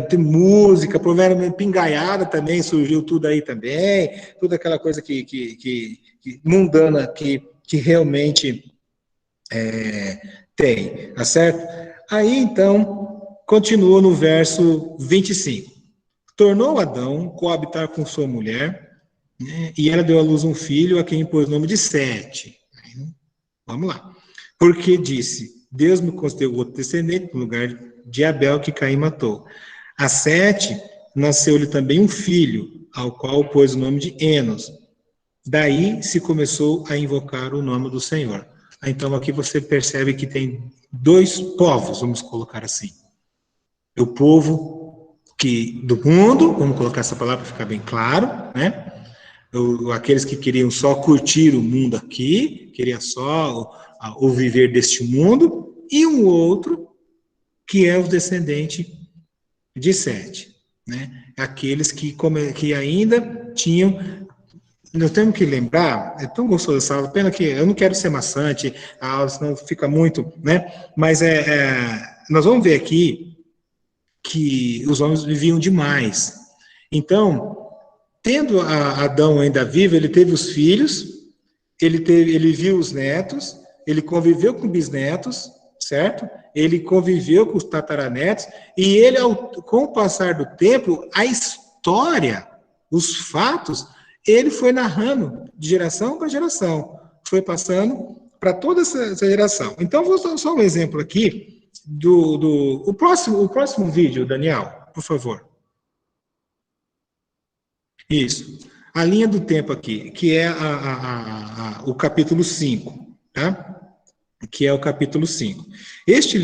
tem música, provavelmente pingaiada também, surgiu tudo aí também, toda aquela coisa que mundana que realmente tem, tá certo? Aí, então, continua no verso 25. Tornou Adão coabitar com sua mulher, né, e ela deu à luz um filho, a quem pôs o nome de Sete. Vamos lá. Porque disse, Deus me concedeu outro descendente, no lugar de Abel, que Caim matou. A Sete nasceu-lhe também um filho, ao qual pôs o nome de Enos. Daí se começou a invocar o nome do Senhor. Então aqui você percebe que tem dois povos, vamos colocar assim. O povo do mundo, vamos colocar essa palavra para ficar bem claro, né? Aqueles que queriam só curtir o mundo aqui, queriam só o viver deste mundo, e um outro que é o descendente de Sete, né? Aqueles que ainda tinham. Nós temos que lembrar, é tão gostoso essa aula, pena que eu não quero ser maçante, a aula senão fica muito, né? Mas nós vamos ver aqui que os homens viviam demais. Então, tendo Adão ainda vivo, ele teve os filhos, ele viu os netos, ele conviveu com bisnetos, certo? Ele conviveu com os tataranetos, e ele, com o passar do tempo, a história, os fatos, ele foi narrando de geração para geração, foi passando para toda essa geração. Então, vou dar só um exemplo aqui o próximo vídeo, Daniel, por favor. Isso. A linha do tempo aqui, que é o capítulo 5, tá? Que é o capítulo 5. Este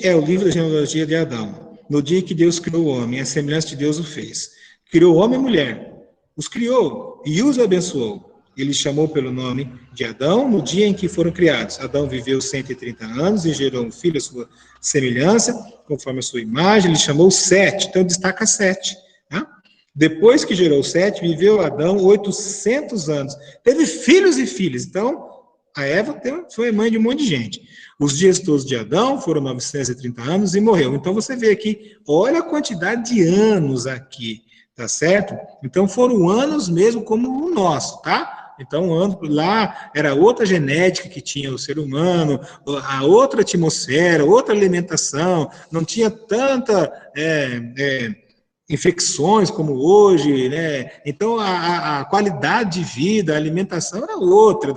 é o livro da genealogia de Adão. No dia que Deus criou o homem, a semelhança de Deus o fez. Criou homem e mulher, os criou e os abençoou. Ele chamou pelo nome de Adão no dia em que foram criados. Adão viveu 130 anos e gerou um filho à sua semelhança, conforme a sua imagem. Ele chamou Sete, então destaca Sete. Tá? Depois que gerou Sete, viveu Adão 800 anos. Teve filhos e filhas. Então, a Eva foi mãe de um monte de gente. Os dias todos de Adão foram 930 anos e morreu. Então, você vê aqui, olha a quantidade de anos aqui, tá certo? Então, foram anos mesmo como o nosso, tá? Então, lá era outra genética que tinha o ser humano, a outra atmosfera, outra alimentação, não tinha tanta infecções como hoje, né? Então, a qualidade de vida, a alimentação era outra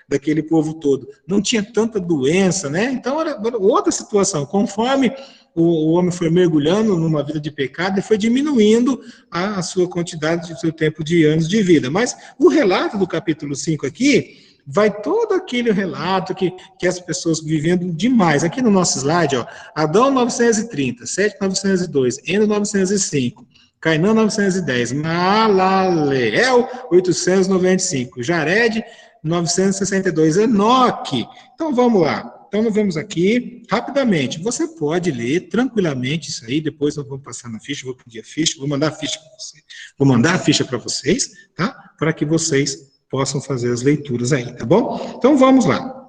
daquele povo todo. Não tinha tanta doença, né? Então, era outra situação. Conforme o homem foi mergulhando numa vida de pecado e foi diminuindo a sua quantidade, o seu tempo de anos de vida. Mas o relato do capítulo 5 aqui, vai todo aquele relato que as pessoas vivendo demais. Aqui no nosso slide, ó, Adão 930, Sete 902, Eno 905, Cainã 910, Malaleel 895, Jared 962, Enoque. Então vamos lá. Então, nós vamos aqui, rapidamente, você pode ler tranquilamente isso aí, depois nós vamos passar na ficha, vou pedir a ficha, vou mandar a ficha para vocês. Vou mandar a ficha para vocês, tá? Para que vocês possam fazer as leituras aí, tá bom? Então, vamos lá.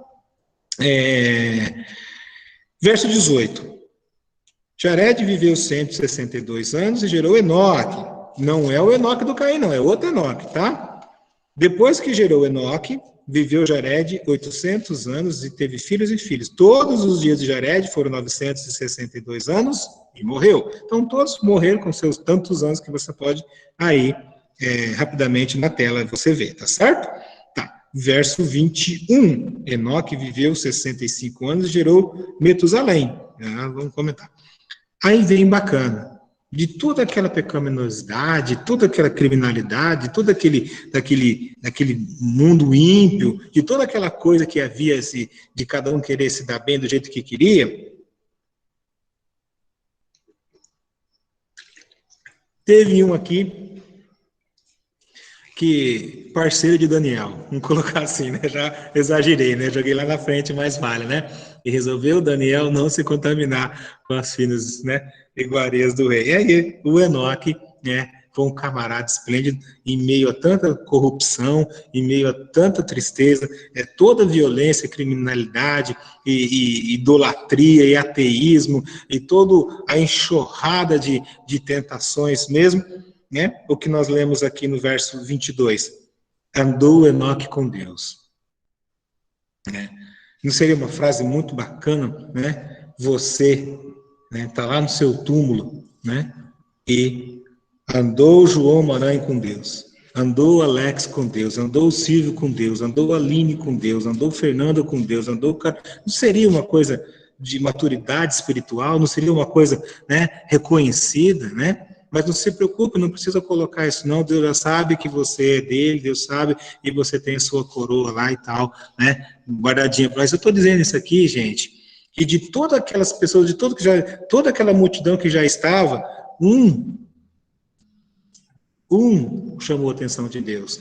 Verso 18. Jared viveu 162 anos e gerou Enoque. Não é o Enoque do Caim, não, é outro Enoque, tá? Depois que gerou Enoque, viveu Jared 800 anos e teve filhos e filhas. Todos os dias de Jared foram 962 anos e morreu. Então, todos morreram com seus tantos anos que você pode aí, rapidamente na tela, você vê, tá certo? Tá. Verso 21. Enoque viveu 65 anos e gerou Metusalém. Vamos comentar. Aí vem bacana. De toda aquela pecaminosidade, toda aquela criminalidade, todo daquele mundo ímpio, de toda aquela coisa que havia de cada um querer se dar bem do jeito que queria, teve um aqui que parceiro de Daniel, vamos colocar assim, né? Já exagerei, né? Joguei lá na frente, mas vale, né? E resolveu Daniel não se contaminar com as finas, né, iguarias do rei. E aí, o Enoque, né, foi um camarada esplêndido, em meio a tanta corrupção, em meio a tanta tristeza, toda violência, criminalidade, e idolatria, e ateísmo, e toda a enxurrada de tentações mesmo, né? O que nós lemos aqui no verso 22. Andou Enoque com Deus. Né? Não seria uma frase muito bacana, né? Você, né, tá lá no seu túmulo, né? E andou João Maranhão com Deus, andou Alex com Deus, andou Silvio com Deus, andou Aline com Deus, andou Fernanda com Deus, andou... Não seria uma coisa de maturidade espiritual, não seria uma coisa, né, reconhecida, né? Mas não se preocupe, não precisa colocar isso não, Deus já sabe que você é dele, Deus sabe, e você tem a sua coroa lá e tal, né, guardadinha. Mas eu estou dizendo isso aqui, gente, que de todas aquelas pessoas, toda aquela multidão que já estava, um chamou a atenção de Deus,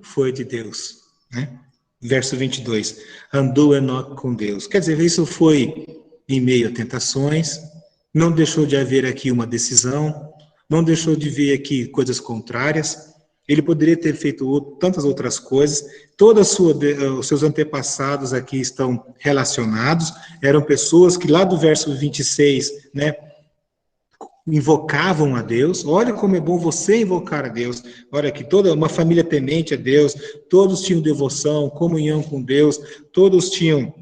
foi de Deus, né? Verso 22, andou Enoque com Deus. Quer dizer, isso foi em meio a tentações, não deixou de haver aqui uma decisão, não deixou de ver aqui coisas contrárias, ele poderia ter feito tantas outras coisas, os seus antepassados aqui estão relacionados, eram pessoas que lá do verso 26, né, invocavam a Deus. Olha como é bom você invocar a Deus. Olha aqui, toda uma família temente a Deus, todos tinham devoção, comunhão com Deus, todos tinham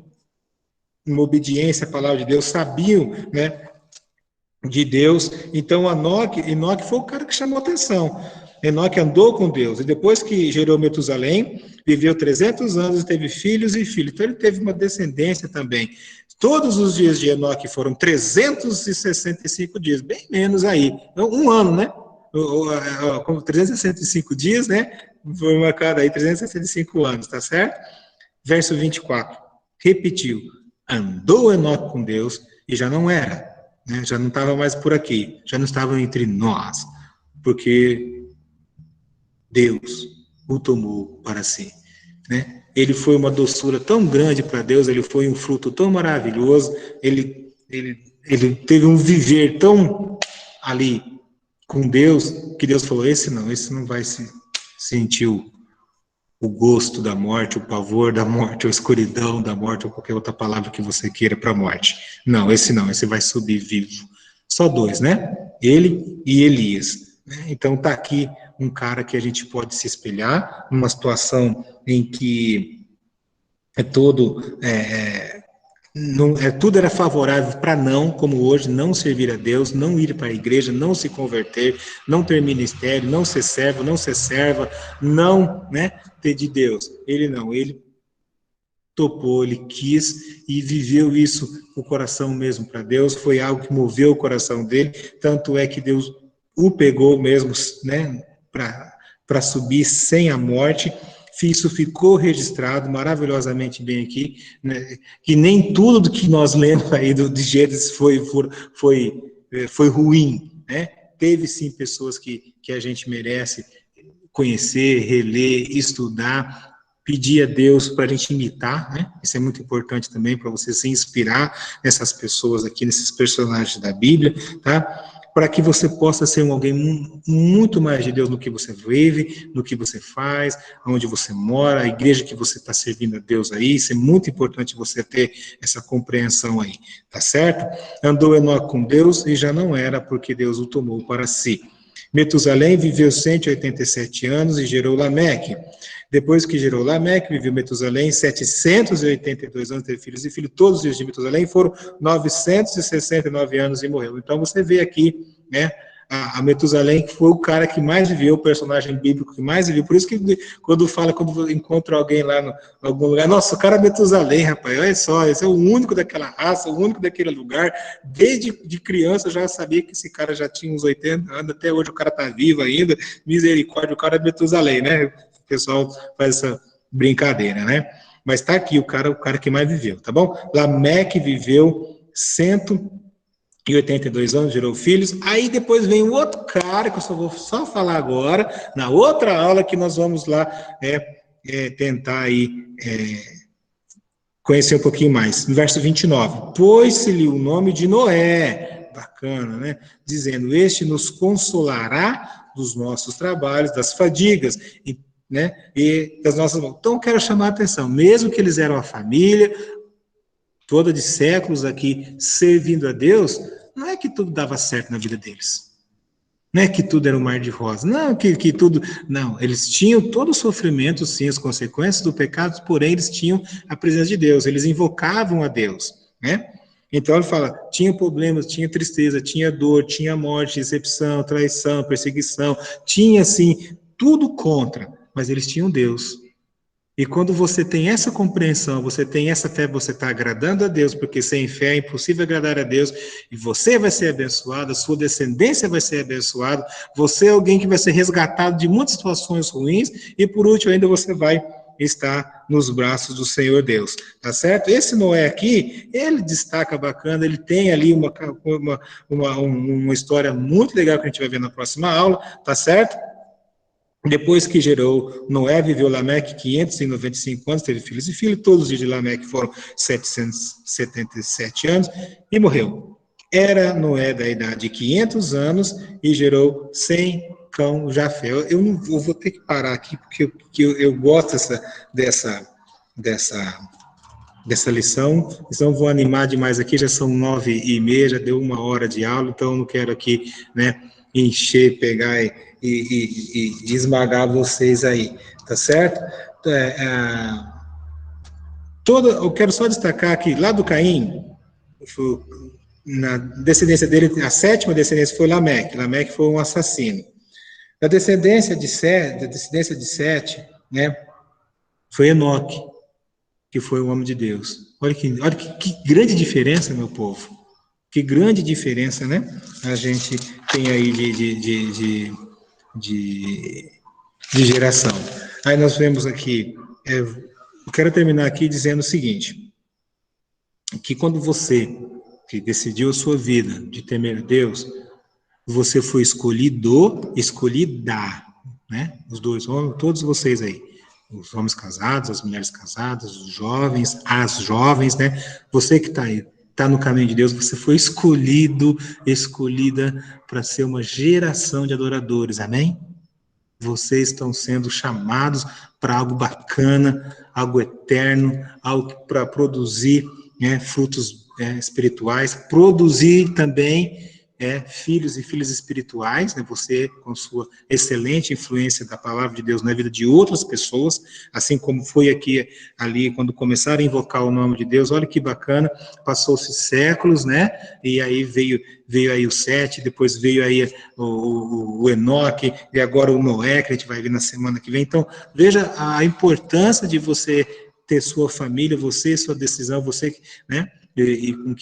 uma obediência à palavra de Deus, sabiam, né, de Deus. Então, Enoque foi o cara que chamou atenção. Enoque andou com Deus, e depois que gerou Metusalém, viveu 300 anos e teve filhos e filhos. Então, ele teve uma descendência também. Todos os dias de Enoque foram 365 dias, bem menos aí. Um ano, né? 365 dias, né? Foi marcado aí 365 anos, tá certo? Verso 24, repetiu, andou Enoque com Deus e já não era, né? Já não estava mais por aqui, já não estava entre nós, porque Deus o tomou para si, né? Ele foi uma doçura tão grande para Deus, ele foi um fruto tão maravilhoso, ele teve um viver tão ali com Deus, que Deus falou, esse não vai sentir o gosto da morte, o pavor da morte, a escuridão da morte, ou qualquer outra palavra que você queira para a morte. Não, esse vai subir vivo. Só dois, né? Ele e Elias. Então está aqui um cara que a gente pode se espelhar, numa situação em que tudo era favorável para não, como hoje, não servir a Deus, não ir para a igreja, não se converter, não ter ministério, não ser servo, não ser serva, não, né, ter de Deus. Ele não, ele topou, ele quis e viveu isso, o coração mesmo para Deus, foi algo que moveu o coração dele, tanto é que Deus o pegou mesmo, né, para subir sem a morte. Isso ficou registrado maravilhosamente bem aqui, né, que nem tudo do que nós lemos aí de Gênesis foi ruim, né? Teve sim pessoas que a gente merece conhecer, reler, estudar, pedir a Deus para a gente imitar, né? Isso é muito importante também para você se inspirar nessas pessoas aqui, nesses personagens da Bíblia, tá? Para que você possa ser alguém muito mais de Deus no que você vive, no que você faz, onde você mora, a igreja que você está servindo a Deus aí, isso é muito importante você ter essa compreensão aí, tá certo? Andou Enoque com Deus e já não era, porque Deus o tomou para si. Metusalém viveu 187 anos e gerou Lameque. Depois que gerou Lameque, viveu Metusalém 782 anos, teve filhos e filhos. Todos os dias de Metusalém foram 969 anos e morreu. Então você vê aqui, né, a Metusalém, que foi o cara que mais viveu, o personagem bíblico que mais viveu. Por isso que quando encontra alguém lá em algum lugar, nossa, o cara é Metusalém, rapaz, olha só, esse é o único daquela raça, o único daquele lugar. Desde de criança eu já sabia que esse cara já tinha uns 80 anos, até hoje o cara tá vivo ainda, misericórdia, o cara é Metusalém, né? O pessoal faz essa brincadeira, né? Mas tá aqui o cara que mais viveu, tá bom? Lameque viveu 182 anos, gerou filhos. Aí depois vem o outro cara, que eu vou falar agora, na outra aula que nós vamos lá tentar aí conhecer um pouquinho mais. No verso 29, pôs-se-lhe o nome de Noé, bacana, né? Dizendo, este nos consolará dos nossos trabalhos, das fadigas, né? E das nossas... Então, eu quero chamar a atenção, mesmo que eles eram a família, toda de séculos aqui, servindo a Deus, não é que tudo dava certo na vida deles. Não é que tudo era um mar de rosas. Não, que tudo... Não, eles tinham todo o sofrimento, sim, as consequências do pecado, porém eles tinham a presença de Deus, eles invocavam a Deus, né? Então ele fala, tinha problemas, tinha tristeza, tinha dor, tinha morte, decepção, traição, perseguição, tinha, assim, tudo contra, mas eles tinham Deus. E quando você tem essa compreensão, você tem essa fé, você está agradando a Deus, porque sem fé é impossível agradar a Deus, e você vai ser abençoado, a sua descendência vai ser abençoada, você é alguém que vai ser resgatado de muitas situações ruins, e por último ainda você vai estar nos braços do Senhor Deus, tá certo? Esse Noé aqui, ele destaca bacana, ele tem ali uma história muito legal que a gente vai ver na próxima aula, tá certo? Depois que gerou Noé, viveu Lameque 595 anos, teve filhos e filhos, todos os dias de Lameque foram 777 anos, e morreu. Era Noé da idade de 500 anos e gerou 100 cão Jafé. Eu vou ter que parar aqui, porque eu gosto dessa lição, então vou animar demais aqui, já são 9h30, já deu 1 hora de aula, então eu não quero aqui, né, encher, pegar e esmagar vocês aí, tá certo? Eu quero só destacar aqui, lá do Caim, na descendência dele, a sétima descendência foi Lameque. Lameque foi um assassino. Da descendência de Sete, né, foi Enoque, que foi o homem de Deus. Olha que grande diferença, meu povo. Que grande diferença, né? A gente tem aí de geração. Aí nós vemos aqui, eu quero terminar aqui dizendo o seguinte, que quando você que decidiu a sua vida de temer a Deus, você foi escolhida, né? Os dois homens, todos vocês aí, os homens casados, as mulheres casadas, os jovens, as jovens, né? Você que está aí, está no caminho de Deus, você foi escolhida para ser uma geração de adoradores, amém? Vocês estão sendo chamados para algo bacana, algo eterno, algo para produzir, né, frutos espirituais, produzir também filhos e filhas espirituais, né, você com sua excelente influência da palavra de Deus na vida de outras pessoas, assim como foi aqui, ali, quando começaram a invocar o nome de Deus, olha que bacana, passou-se séculos, né, e aí veio aí o Sete, depois veio aí o Enoque, e agora o Noé, que a gente vai ver na semana que vem. Então, veja a importância de você ter sua família, você, sua decisão, você, né, e com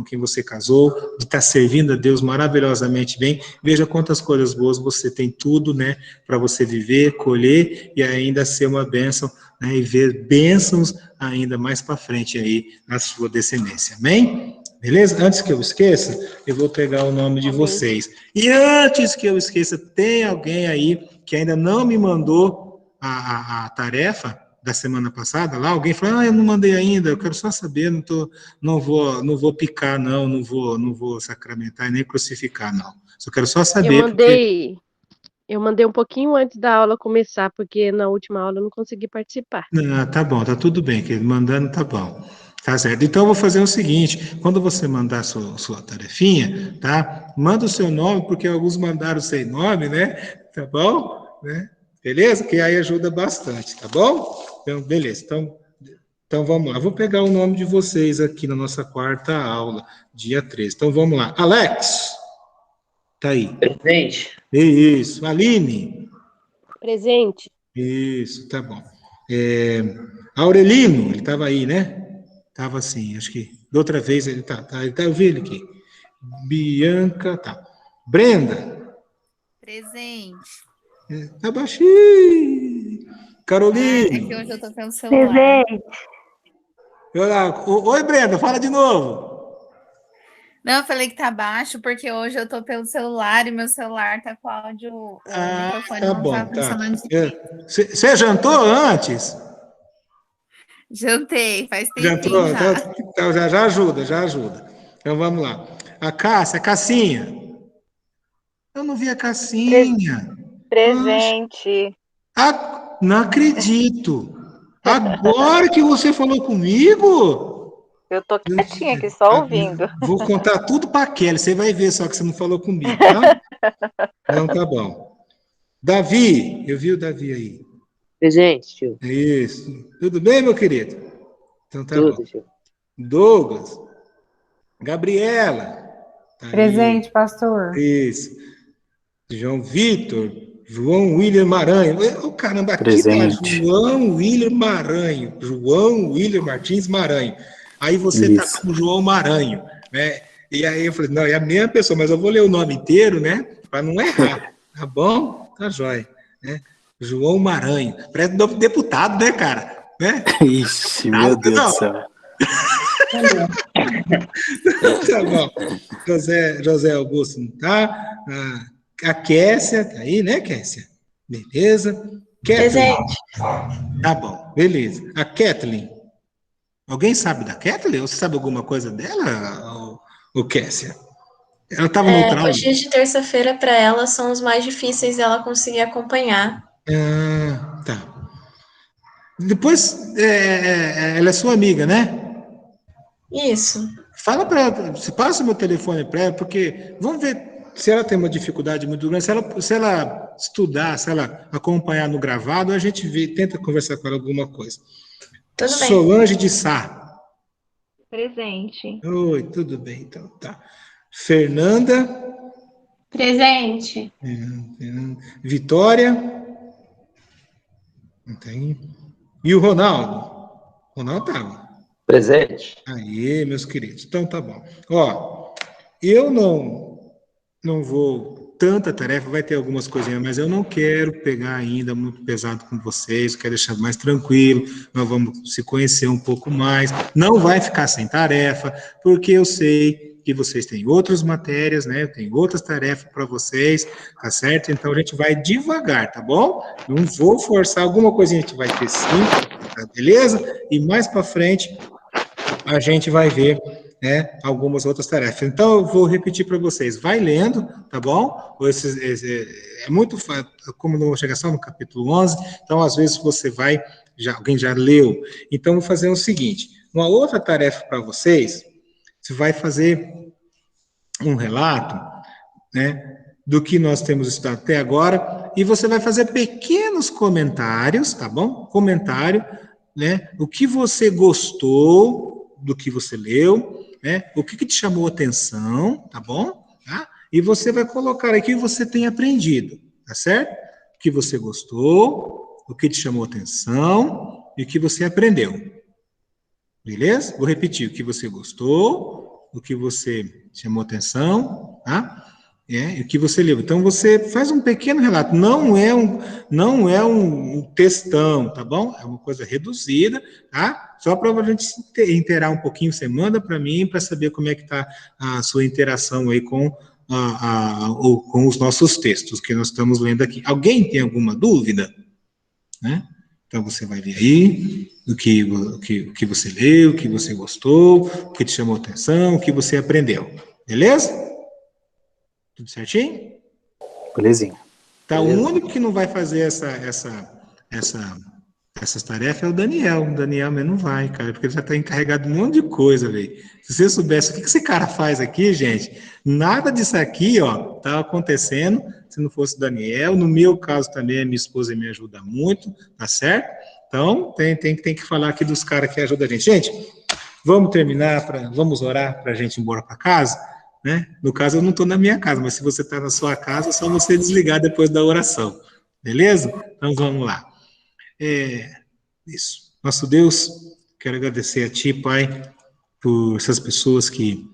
quem você casou, de estar servindo a Deus maravilhosamente bem. Veja quantas coisas boas você tem tudo, né, para você viver, colher e ainda ser uma bênção, né, e ver bênçãos ainda mais para frente aí na sua descendência. Amém? Beleza? Antes que eu esqueça, eu vou pegar o nome de vocês. E antes que eu esqueça, tem alguém aí que ainda não me mandou a tarefa da semana passada lá? Alguém falou, eu não mandei ainda, eu quero só saber, não vou picar, não vou sacramentar e nem crucificar, não. Só quero só saber. Eu mandei um pouquinho antes da aula começar, porque na última aula eu não consegui participar. Tá bom, tá tudo bem, querido, mandando tá bom. Tá certo. Então, eu vou fazer o seguinte, quando você mandar sua tarefinha, tá? Manda o seu nome, porque alguns mandaram sem nome, né? Tá bom? Né? Beleza? Que aí ajuda bastante, tá bom? Então, beleza. Então, vamos lá. Vou pegar o nome de vocês aqui na nossa quarta aula, dia 13. Então, vamos lá. Alex, tá aí. Presente. Isso. Aline. Presente. Isso, tá bom. Aurelino, ele estava aí, né? Estava assim, acho que da outra vez ele eu vi ele aqui. Bianca, tá. Brenda. Presente. Tá baixinho. Caroline. É que hoje eu tô pelo celular. Presente. Oi, Brenda, fala de novo. Não, eu falei que tá baixo porque hoje eu tô pelo celular e meu celular tá com o áudio, o microfone tá não bom, tá funcionando direito. Você jantou antes? Jantei, faz Jantou? tempinho já. Então já ajuda. Então vamos lá. A Cassinha. Eu não vi a Cassinha. Presente. Não acredito. Agora que você falou comigo? Eu tô quietinha aqui, só ouvindo. Vou contar tudo para a Kelly, você vai ver só que você não falou comigo, tá? Não, tá bom. Davi, eu vi o Davi aí. Presente, tio. Isso. Tudo bem, meu querido? Então tá Tudo, bom. tio. Douglas. Gabriela. Tá Presente, aí. pastor. Isso. João Vitor. João William Maranhão. Oh, caramba, aqui Presente. tá João William Maranhão. João William Martins Maranhão. Aí você tá com João Maranhão, né? E aí eu falei, não, é a mesma pessoa, mas eu vou ler o nome inteiro, né? Para não errar. Tá bom? Tá jóia. Né? João Maranhão. Parece novo deputado, né, cara? Né? Ixi, meu Deus do céu. Tá bom. José Augusto não tá. A Kessia tá aí, né, Kessia? Beleza. Kathleen. Presente. Tá bom, beleza. A Kathleen. Alguém sabe da Kathleen? Ou você sabe alguma coisa dela, ou Kessia? Ela estava no outra aula? Os dias de terça-feira para ela são os mais difíceis dela conseguir acompanhar. Tá. Depois, ela é sua amiga, né? Isso. Fala para ela, se passa o meu telefone para ela, porque vamos ver se ela tem uma dificuldade muito grande, se ela estudar, se ela acompanhar no gravado, a gente tenta conversar com ela alguma coisa. Tudo bem. Solange de Sá. Presente. Oi, tudo bem, então tá. Fernanda. Presente. Vitória. Não tem. E o Ronaldo? Ronaldo estava. Presente. Aí, meus queridos. Então tá bom. Ó, eu não vou tanta tarefa, vai ter algumas coisinhas, mas eu não quero pegar ainda muito pesado com vocês, quero deixar mais tranquilo, nós vamos se conhecer um pouco mais, não vai ficar sem tarefa, porque eu sei que vocês têm outras matérias, né, tem outras tarefas para vocês, tá certo? Então a gente vai devagar, tá bom? Não vou forçar, alguma coisinha a gente vai ter sim, tá, beleza? E mais para frente a gente vai ver, né, algumas outras tarefas. Então, eu vou repetir para vocês. Vai lendo, tá bom? É muito fácil, como não vou chegar só no capítulo 11, então, às vezes, você vai, alguém já leu. Então, vou fazer o seguinte, uma outra tarefa para vocês, você vai fazer um relato, né, do que nós temos estudado até agora, e você vai fazer pequenos comentários, tá bom? Comentário, né, o que você gostou do que você leu, né? O que te chamou a atenção, tá bom? Tá? E você vai colocar aqui o que você tem aprendido, tá certo? O que você gostou, o que te chamou a atenção e o que você aprendeu. Beleza? Vou repetir, o que você gostou, o que você chamou a atenção, tá? E o que você leu. Então, você faz um pequeno relato, não é um textão, tá bom? É uma coisa reduzida, tá? Só para a gente inteirar um pouquinho, você manda para mim para saber como é que está a sua interação aí com os nossos textos que nós estamos lendo aqui. Alguém tem alguma dúvida? Né? Então, você vai ver aí o que você leu, o que você gostou, o que te chamou a atenção, o que você aprendeu. Beleza? Tudo certinho? Belezinha. Tá, o único que não vai fazer essas tarefas é o Daniel. O Daniel mas não vai, cara, porque ele já está encarregado de um monte de coisa, velho. Se você soubesse o que esse cara faz aqui, gente, nada disso aqui, ó, tá acontecendo se não fosse o Daniel. No meu caso também, a minha esposa me ajuda muito, tá certo? Então, tem que falar aqui dos caras que ajudam a gente. Gente, vamos vamos orar para a gente ir embora para casa? Né? No caso, eu não estou na minha casa, mas se você está na sua casa, é só você desligar depois da oração. Beleza? Então, vamos lá. Isso. Nosso Deus, quero agradecer a Ti, Pai, por essas pessoas que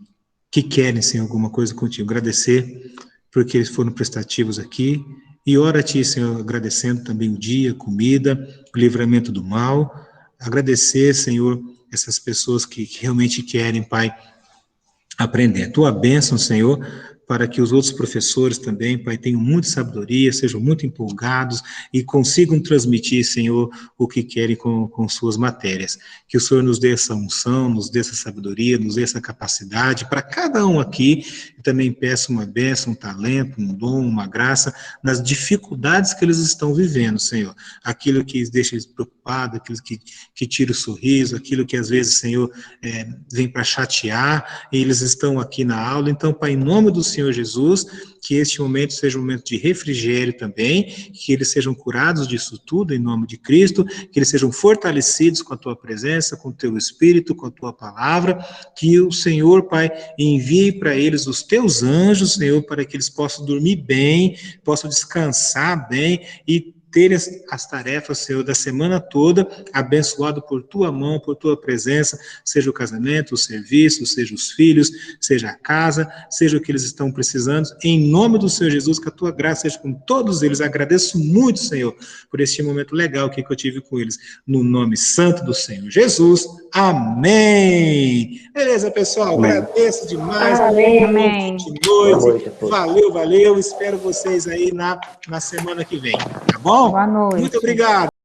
querem, Senhor, alguma coisa contigo. Agradecer porque eles foram prestativos aqui. E ora a Ti, Senhor, agradecendo também o dia, a comida, o livramento do mal. Agradecer, Senhor, essas pessoas que realmente querem, Pai, aprender. A tua bênção, Senhor, para que os outros professores também, Pai, tenham muita sabedoria, sejam muito empolgados e consigam transmitir, Senhor, o que querem com suas matérias. Que o Senhor nos dê essa unção, nos dê essa sabedoria, nos dê essa capacidade para cada um aqui. E também peço uma bênção, um talento, um dom, uma graça nas dificuldades que eles estão vivendo, Senhor. Aquilo que deixa eles preocupados, aquilo que tira o sorriso, aquilo que às vezes, Senhor, vem para chatear, e eles estão aqui na aula. Então, Pai, em nome do Senhor Jesus, que este momento seja um momento de refrigério também, que eles sejam curados disso tudo, em nome de Cristo, que eles sejam fortalecidos com a Tua presença, com o Teu Espírito, com a Tua palavra, que o Senhor, Pai, envie para eles os Teus anjos, Senhor, para que eles possam dormir bem, possam descansar bem e ter as tarefas, Senhor, da semana toda, abençoado por Tua mão, por Tua presença, seja o casamento, o serviço, seja os filhos, seja a casa, seja o que eles estão precisando, em nome do Senhor Jesus, que a Tua graça seja com todos eles. Agradeço muito, Senhor, por este momento legal que eu tive com eles, no nome santo do Senhor Jesus, amém. Beleza, pessoal, Amém. Agradeço demais, Amém. noite, valeu, espero vocês aí na semana que vem, tá bom? Boa noite. Muito obrigado.